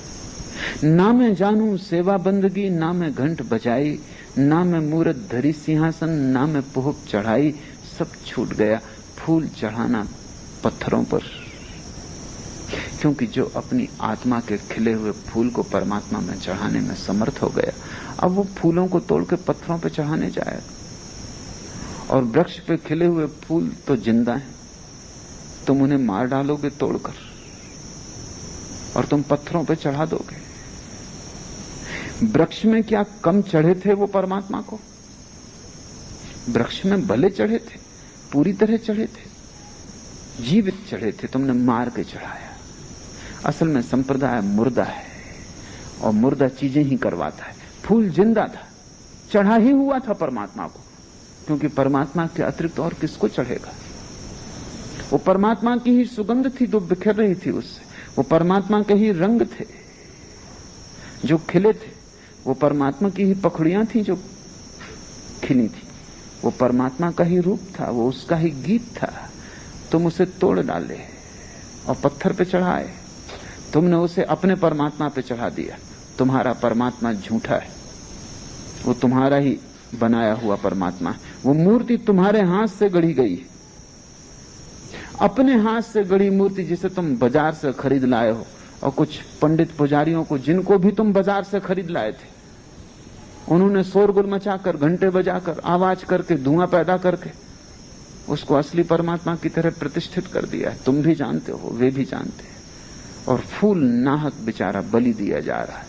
ना मैं जानू सेवा बंदगी, ना मैं घंट बजाई, ना मैं मूरत धरी सिंहासन, ना मैं पुहक चढ़ाई, सब छूट गया फूल चढ़ाना पत्थरों पर। क्योंकि जो अपनी आत्मा के खिले हुए फूल को परमात्मा में चढ़ाने में समर्थ हो गया, अब वो फूलों को तोड़ के पत्थरों पर चढ़ाने जाएगा। और वृक्ष पे खिले हुए फूल तो जिंदा हैं, तुम उन्हें मार डालोगे तोड़कर और तुम पत्थरों पे चढ़ा दोगे। वृक्ष में क्या कम चढ़े थे वो परमात्मा को? वृक्ष में भले चढ़े थे, पूरी तरह चढ़े थे, जीवित चढ़े थे, तुमने मार के चढ़ाया। असल में संप्रदाय मुर्दा है और मुर्दा चीजें ही करवाता है। फूल जिंदा था, चढ़ा ही हुआ था परमात्मा को, क्योंकि परमात्मा के अतिरिक्त और किसको चढ़ेगा? वो परमात्मा की ही सुगंध थी जो बिखर रही थी उससे, वो परमात्मा के ही रंग थे जो खिले थे, वो परमात्मा की ही पखड़ियां थी जो खिली थी, वो परमात्मा का ही रूप था, वो उसका ही गीत था। तुम उसे तोड़ डाले और पत्थर पे चढ़ाए, तुमने उसे अपने परमात्मा पे चढ़ा दिया। तुम्हारा परमात्मा झूठा है, वो तुम्हारा ही बनाया हुआ परमात्मा है। वो मूर्ति तुम्हारे हाथ से गढ़ी गई है, अपने हाथ से गढ़ी मूर्ति जिसे तुम बाजार से खरीद लाए हो। और कुछ पंडित पुजारियों को, जिनको भी तुम बाजार से खरीद लाए थे, उन्होंने शोरगुल मचाकर, घंटे बजाकर, आवाज करके, धुआं पैदा करके उसको असली परमात्मा की तरह प्रतिष्ठित कर दिया है। तुम भी जानते हो, वे भी जानते हैं। और फूल नाहक बेचारा बलि दिया जा रहा है,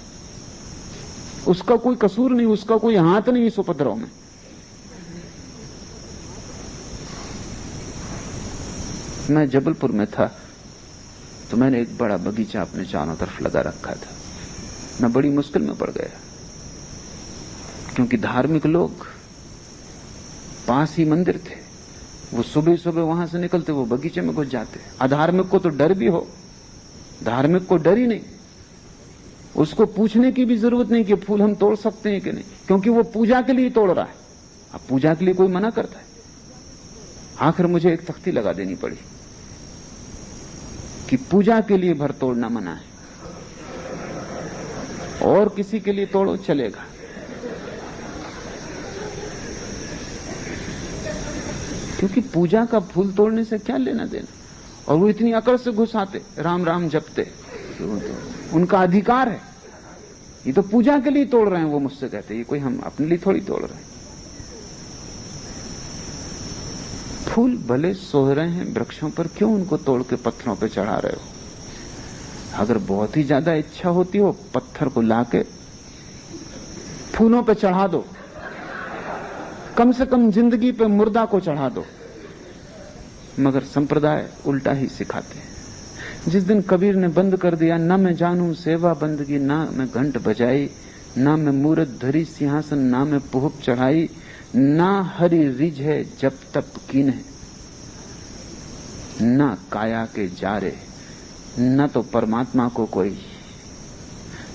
उसका कोई कसूर नहीं, उसका कोई हाथ नहीं इस उपद्रव में। मैं जबलपुर में था तो मैंने एक बड़ा बगीचा अपने चारों तरफ लगा रखा था। मैं बड़ी मुश्किल में पड़ गया, क्योंकि धार्मिक लोग, पास ही मंदिर थे, वो सुबह सुबह वहां से निकलते, वो बगीचे में घुस जाते। अधार्मिक को तो डर भी हो, धार्मिक को डर ही नहीं, उसको पूछने की भी जरूरत नहीं कि फूल हम तोड़ सकते हैं कि नहीं, क्योंकि वो पूजा के लिए तोड़ रहा है। अब पूजा के लिए कोई मना करता है? आखिर मुझे एक तख्ती लगा देनी पड़ी कि पूजा के लिए भर तोड़ना मना है, और किसी के लिए तोड़ो चलेगा। क्योंकि पूजा का फूल तोड़ने से क्या लेना देना। और वो इतनी अकड़ से घुस आते, राम राम जपते, उनका अधिकार है। ये तो पूजा के लिए तोड़ रहे हैं, वो मुझसे कहते, ये कोई हम अपने लिए थोड़ी तोड़ रहे हैं। फूल भले सोह रहे हैं वृक्षों पर, क्यों उनको तोड़ के पत्थरों पे चढ़ा रहे हो? अगर बहुत ही ज्यादा इच्छा होती हो, पत्थर को लाके फूलों पे चढ़ा दो, कम से कम जिंदगी पे मुर्दा को चढ़ा दो। मगर संप्रदाय उल्टा ही सिखाते हैं। जिस दिन कबीर ने बंद कर दिया, न मैं जानूं सेवा बंदगी, ना मैं घंट बजाई, ना मैं मूरत धरी सिंहासन, ना मैं पुहप चढ़ाई, ना हरि रिझ है जब तप कीन्हे, ना काया के जारे, न तो परमात्मा को कोई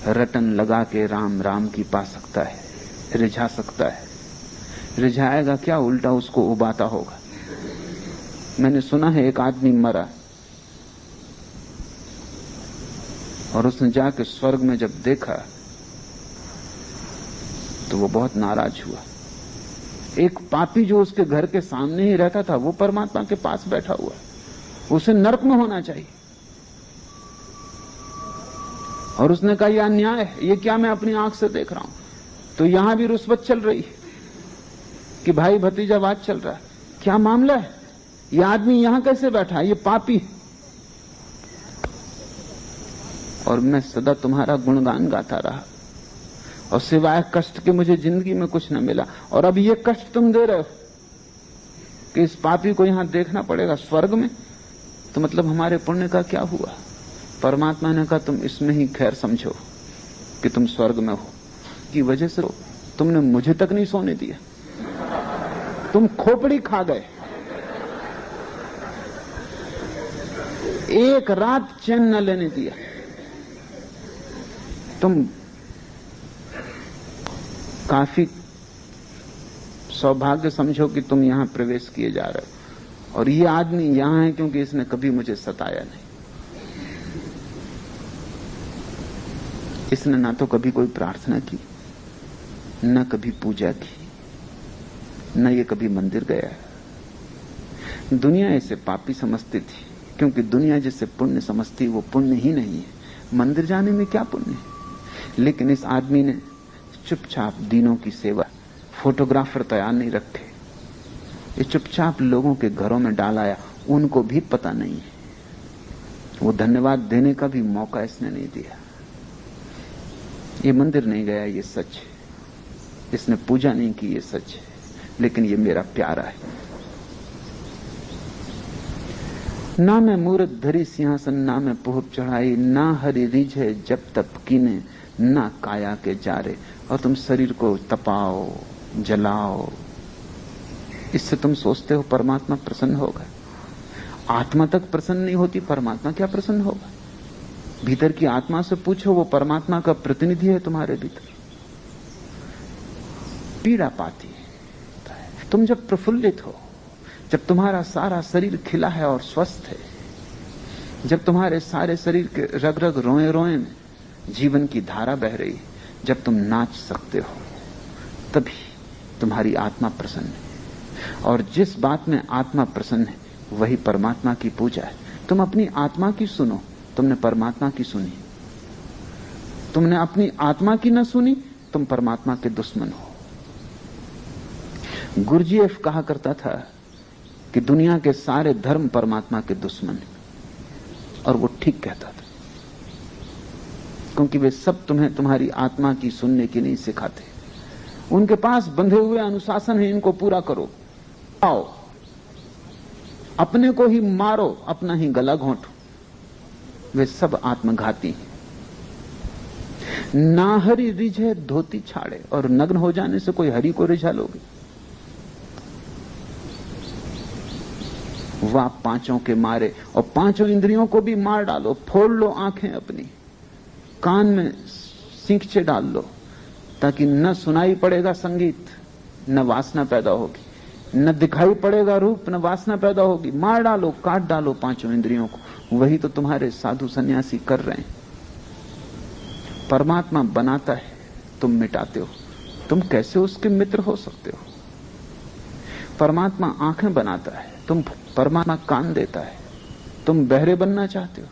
रटन लगा के राम राम की पा सकता है, रिझा सकता है। रिझाएगा क्या, उल्टा उसको उबाता होगा। मैंने सुना है एक आदमी मरा और उसने जाके स्वर्ग में जब देखा तो वो बहुत नाराज हुआ। एक पापी जो उसके घर के सामने ही रहता था वो परमात्मा के पास बैठा हुआ, उसे नरक में होना चाहिए। और उसने कहा यह अन्याय है, ये क्या मैं अपनी आंख से देख रहा हूं। तो यहां भी रुस्वत चल रही है कि भाई भतीजावाद चल रहा है। क्या मामला है, यह आदमी यहां कैसे बैठा है, ये पापी है। और मैं सदा तुम्हारा गुणगान गाता रहा और सिवाय कष्ट के मुझे जिंदगी में कुछ न मिला, और अब ये कष्ट तुम दे रहे हो कि इस पापी को यहां देखना पड़ेगा स्वर्ग में, तो मतलब हमारे पुण्य का क्या हुआ। परमात्मा ने कहा तुम इसमें ही खैर समझो कि तुम स्वर्ग में हो, की वजह से तुमने मुझे तक नहीं सोने दिया, तुम खोपड़ी खा गए, एक रात चैन न लेने दिया। तुम काफी सौभाग्य समझो कि तुम यहां प्रवेश किए जा रहे हो, और ये आदमी यहां है क्योंकि इसने कभी मुझे सताया नहीं। इसने ना तो कभी कोई प्रार्थना की, न कभी पूजा की, न ये कभी मंदिर गया। दुनिया इसे पापी समझती थी क्योंकि दुनिया जिसे पुण्य समझती वो पुण्य ही नहीं है। मंदिर जाने में क्या पुण्य है। लेकिन इस आदमी ने चुपचाप दीनों की सेवा, फोटोग्राफर तैयार नहीं रखे, ये चुपचाप लोगों के घरों में डाल आया, उनको भी पता नहीं है। वो धन्यवाद देने का भी मौका इसने नहीं दिया। ये मंदिर नहीं गया, ये सच है। इसने पूजा नहीं की, ये सच है, लेकिन ये मेरा प्यारा है। ना मैं मूरत धरी सिंहासन, ना मैं पुहप चढ़ाई, ना हरि रिझ है जब तप कीने, ना काया के जारे। और तुम शरीर को तपाओ, जलाओ, इससे तुम सोचते हो परमात्मा प्रसन्न होगा। आत्मा तक प्रसन्न नहीं होती, परमात्मा क्या प्रसन्न होगा। भीतर की आत्मा से पूछो, वो परमात्मा का प्रतिनिधि है तुम्हारे भीतर, पीड़ा पाती है। तुम जब प्रफुल्लित हो, जब तुम्हारा सारा शरीर खिला है और स्वस्थ है, जब तुम्हारे सारे शरीर के रग रग रोए रोए में जीवन की धारा बह रही है, जब तुम नाच सकते हो, तभी तुम्हारी आत्मा प्रसन्न है। और जिस बात में आत्मा प्रसन्न है वही परमात्मा की पूजा है। तुम अपनी आत्मा की सुनो, तुमने परमात्मा की सुनी। तुमने अपनी आत्मा की न सुनी, तुम परमात्मा के दुश्मन हो। गुरजीएफ कहा करता था कि दुनिया के सारे धर्म परमात्मा के दुश्मन हैं, और वो ठीक कहता था, क्योंकि वे सब तुम्हें तुम्हारी आत्मा की सुनने की नहीं सिखाते। उनके पास बंधे हुए अनुशासन है, इनको पूरा करो, आओ अपने को ही मारो, अपना ही गला घोंटो। वे सब आत्मघाती हैं। ना हरि रिझे धोती छाड़े, और नग्न हो जाने से कोई हरि को रिझा लोगे। वाह पांचों के मारे, और पांचों इंद्रियों को भी मार डालो, फोड़ लो आंखें अपनी, कान में सींचे डाल लो, ताकि न सुनाई पड़ेगा संगीत, न वासना पैदा होगी, न दिखाई पड़ेगा रूप, न वासना पैदा होगी। मार डालो, काट डालो पांचों इंद्रियों को। वही तो तुम्हारे साधु सन्यासी कर रहे हैं। परमात्मा बनाता है, तुम मिटाते हो। तुम कैसे उसके मित्र हो सकते हो। परमात्मा आंखें बनाता है, तुम परमात्मा कान देता है। तुम बहरे बनना चाहते हो।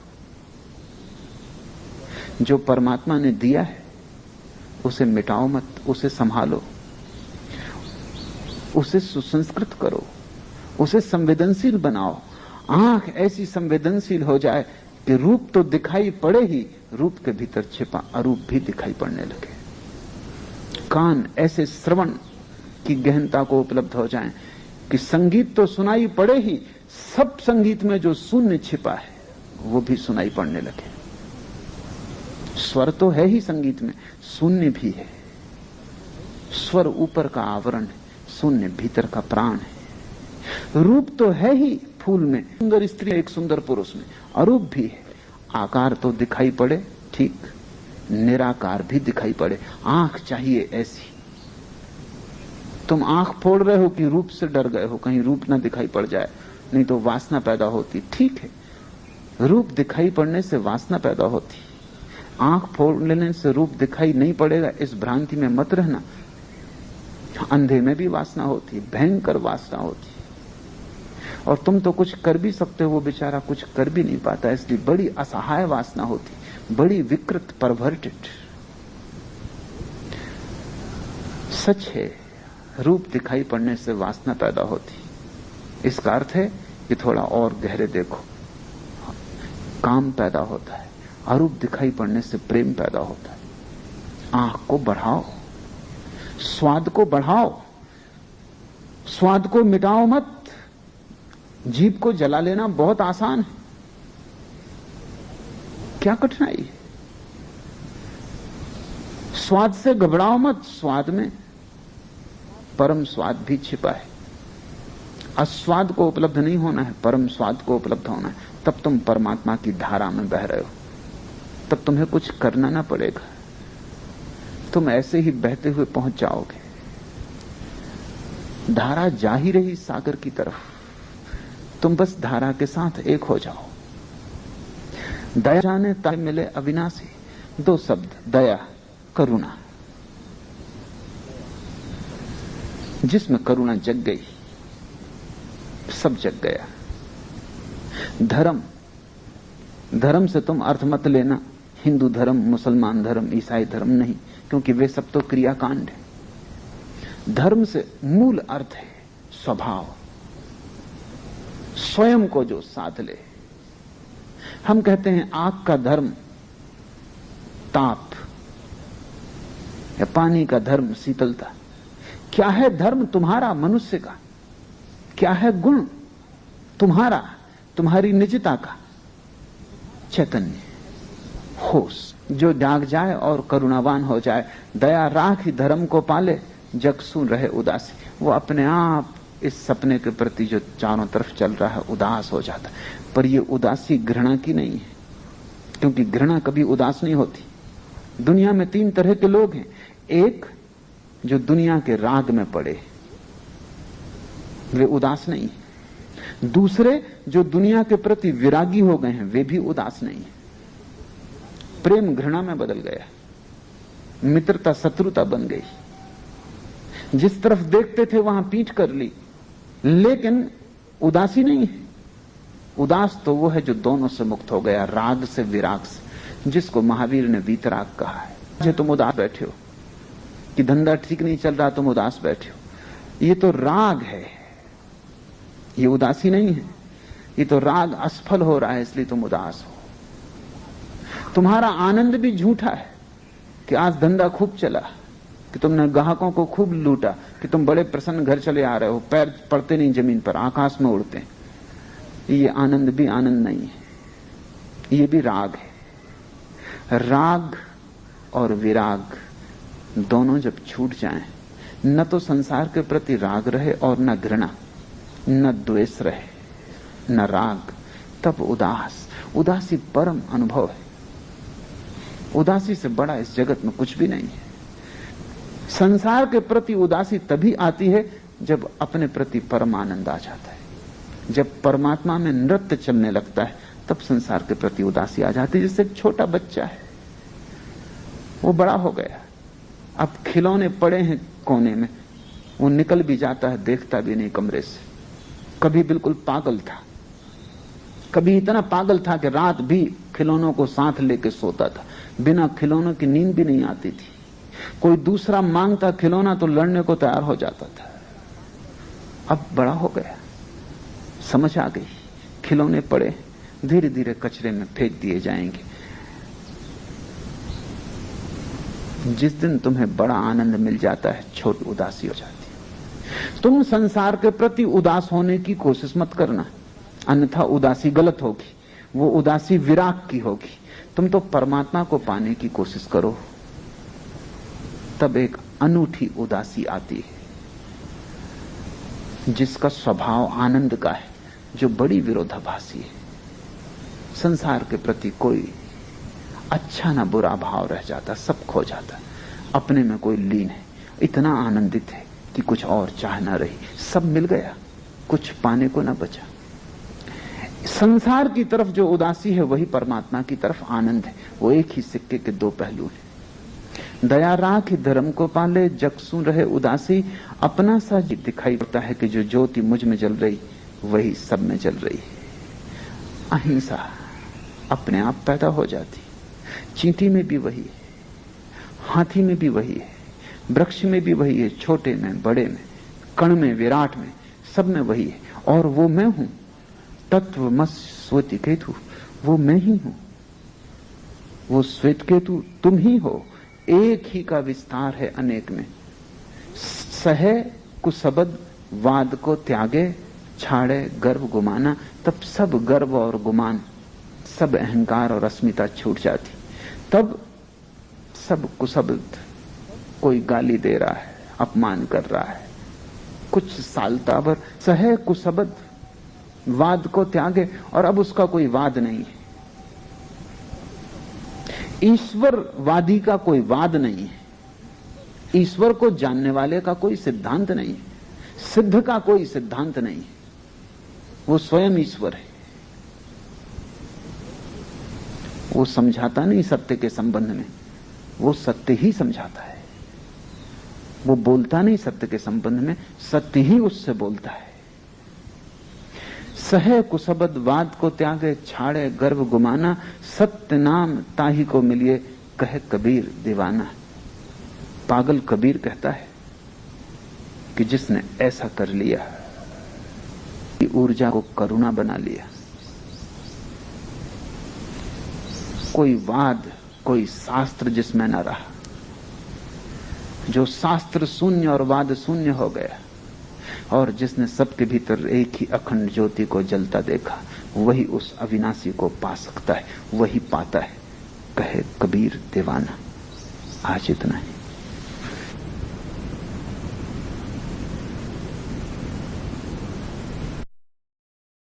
जो परमात्मा ने दिया है उसे मिटाओ मत, उसे संभालो, उसे सुसंस्कृत करो, उसे संवेदनशील बनाओ। आंख ऐसी संवेदनशील हो जाए कि रूप तो दिखाई पड़े ही, रूप के भीतर छिपा अरूप भी दिखाई पड़ने लगे। कान ऐसे श्रवण की गहनता को उपलब्ध हो जाएं कि संगीत तो सुनाई पड़े ही, सब संगीत में जो शून्य छिपा है वो भी सुनाई पड़ने लगे। स्वर तो है ही संगीत में, शून्य भी है। स्वर ऊपर का आवरण है, शून्य भीतर का प्राण है। रूप तो है ही फूल में, सुंदर स्त्री एक सुंदर पुरुष में, अरूप भी है। आकार तो दिखाई पड़े, ठीक, निराकार भी दिखाई पड़े। आंख चाहिए ऐसी। तुम आंख फोड़ रहे हो कि रूप से डर गए हो, कहीं रूप ना दिखाई पड़ जाए, नहीं तो वासना पैदा होती। ठीक है, रूप दिखाई पड़ने से वासना पैदा होती। आंख फोड़ लेने से रूप दिखाई नहीं पड़ेगा, इस भ्रांति में मत रहना। अंधे में भी वासना होती, भयंकर वासना होती। और तुम तो कुछ कर भी सकते हो, वो बेचारा कुछ कर भी नहीं पाता, इसलिए बड़ी असहाय वासना होती, बड़ी विकृत, परवर्टेड। सच है, रूप दिखाई पड़ने से वासना पैदा होती। इसका अर्थ है कि थोड़ा और गहरे देखो, काम पैदा होता है। अरूप दिखाई पड़ने से प्रेम पैदा होता है। आंख को बढ़ाओ, स्वाद को बढ़ाओ, स्वाद को मिटाओ मत। जीभ को जला लेना बहुत आसान है, क्या कठिनाई है। स्वाद से घबराओ मत, स्वाद में परम स्वाद भी छिपा है। अस्वाद को उपलब्ध नहीं होना है, परम स्वाद को उपलब्ध होना है। तब तुम परमात्मा की धारा में बह रहे हो, तब तुम्हें कुछ करना ना पड़ेगा, तुम ऐसे ही बहते हुए पहुंच जाओगे। धारा जा ही रही सागर की तरफ, तुम बस धारा के साथ एक हो जाओ। दया जाने ताए मिले अविनाशी, दो शब्द, दया करुणा। जिसमें करुणा जग गई, सब जग गया। धर्म, धर्म से तुम अर्थ मत लेना हिंदू धर्म, मुसलमान धर्म, ईसाई धर्म, नहीं, क्योंकि वे सब तो क्रियाकांड है। धर्म से मूल अर्थ है स्वभाव, स्वयं को जो साध ले। हम कहते हैं आग का धर्म ताप, या पानी का धर्म शीतलता। क्या है धर्म तुम्हारा, मनुष्य का? क्या है गुण तुम्हारा, तुम्हारी निजता का? चैतन्य, होश, जो जाग जाए और करुणावान हो जाए। दया राख ही धर्म को पाले, जग सुन रहे उदासी। वो अपने आप इस सपने के प्रति जो चारों तरफ चल रहा है उदास हो जाता है। पर ये उदासी घृणा की नहीं है, क्योंकि घृणा कभी उदास नहीं होती। दुनिया में तीन तरह के लोग हैं। एक जो दुनिया के राग में पड़े, वे उदास नहीं है। दूसरे जो दुनिया के प्रति विरागी हो गए हैं, वे भी उदास नहीं है। प्रेम घृणा में बदल गया, मित्रता शत्रुता बन गई। जिस तरफ देखते थे वहां पीठ कर ली, लेकिन उदासी नहीं है। उदास तो वो है जो दोनों से मुक्त हो गया, राग से विराग से, जिसको महावीर ने वीतराग कहा है। जो तुम उदास बैठे हो कि धंधा ठीक नहीं चल रहा, तुम उदास बैठे हो, ये तो राग है, ये उदासी नहीं है। ये तो राग असफल हो रहा है, इसलिए तुम उदास हो। तुम्हारा आनंद भी झूठा है कि आज धंधा खूब चला, कि तुमने ग्राहकों को खूब लूटा, कि तुम बड़े प्रसन्न घर चले आ रहे हो, पैर पड़ते नहीं जमीन पर, आकाश में उड़ते। ये आनंद भी आनंद नहीं है, ये भी राग है। राग और विराग दोनों जब छूट जाएं, न तो संसार के प्रति राग रहे और न घृणा, न द्वेष रहे, न राग, तब उदासी परम अनुभव है। उदासी से बड़ा इस जगत में कुछ भी नहीं है। संसार के प्रति उदासी तभी आती है जब अपने प्रति परम आनंद आ जाता है। जब परमात्मा में नृत्य चलने लगता है, तब संसार के प्रति उदासी आ जाती है। जैसे एक छोटा बच्चा है, वो बड़ा हो गया, अब खिलौने पड़े हैं कोने में, वो निकल भी जाता है, देखता भी नहीं कमरे से। कभी बिल्कुल पागल था, कभी इतना पागल था कि रात भी खिलौनों को साथ लेके सोता था, बिना खिलौनों की नींद भी नहीं आती थी। कोई दूसरा मांगता खिलौना तो लड़ने को तैयार हो जाता था। अब बड़ा हो गया, समझ आ गई, खिलौने पड़े, धीरे धीरे कचरे में फेंक दिए जाएंगे। जिस दिन तुम्हें बड़ा आनंद मिल जाता है, छोटी उदासी हो जाती है। तुम संसार के प्रति उदास होने की कोशिश मत करना, अन्यथा उदासी गलत होगी। वो उदासी विराग की होगी। तुम तो परमात्मा को पाने की कोशिश करो, तब एक अनूठी उदासी आती है जिसका स्वभाव आनंद का है, जो बड़ी विरोधाभासी है। संसार के प्रति कोई अच्छा ना बुरा भाव रह जाता, सब खो जाता, अपने में कोई लीन है, इतना आनंदित है कि कुछ और चाह ना रही, सब मिल गया, कुछ पाने को ना बचा। संसार की तरफ जो उदासी है वही परमात्मा की तरफ आनंद है। वो एक ही सिक्के के दो पहलू हैं। दया राख धर्म को पाले, जग सुन रहे उदासी। अपना सा दिखाई पड़ता है कि जो ज्योति मुझ में जल रही वही सब में जल रही है। अहिंसा अपने आप पैदा हो जाती, चींटी में भी वही है, हाथी में भी वही है, वृक्ष में भी वही है, छोटे में बड़े में, कण में विराट में, सब में वही है। और वो मैं हूं, तत्वमस श्वेत केतु, वो मैं ही हूं। वो श्वेत केतु तुम ही हो, एक ही का विस्तार है अनेक में। सहे कुसबद वाद को त्यागे, छाड़े गर्व गुमाना। तब सब गर्व और गुमान, सब अहंकार और अस्मिता छूट जाती। तब सब कुशब्द, कोई गाली दे रहा है, अपमान कर रहा है, कुछ सालता भर सहे कुशब्द वाद को त्यागे, और अब उसका कोई वाद नहीं है। ईश्वरवादी का कोई वाद नहीं है, ईश्वर को जानने वाले का कोई सिद्धांत नहीं है, सिद्ध का कोई सिद्धांत नहीं है। वो स्वयं ईश्वर है। वो समझाता नहीं सत्य के संबंध में, वो सत्य ही समझाता है। वो बोलता नहीं सत्य के संबंध में, सत्य ही उससे बोलता है। सहे कुसबद वाद को त्यागे, छाड़े गर्व गुमाना। सत्य नाम ताही को मिलिए, कहे कबीर दीवाना। पागल कबीर कहता है कि जिसने ऐसा कर लिया कि ऊर्जा को करुणा बना लिया। कोई वाद, कोई शास्त्र जिसमें न रहा, जो शास्त्र शून्य और वाद शून्य हो गया, और जिसने सबके भीतर एक ही अखंड ज्योति को जलता देखा, वही उस अविनाशी को पा सकता है, वही पाता है। कहे कबीर दीवाना। आज इतना ही।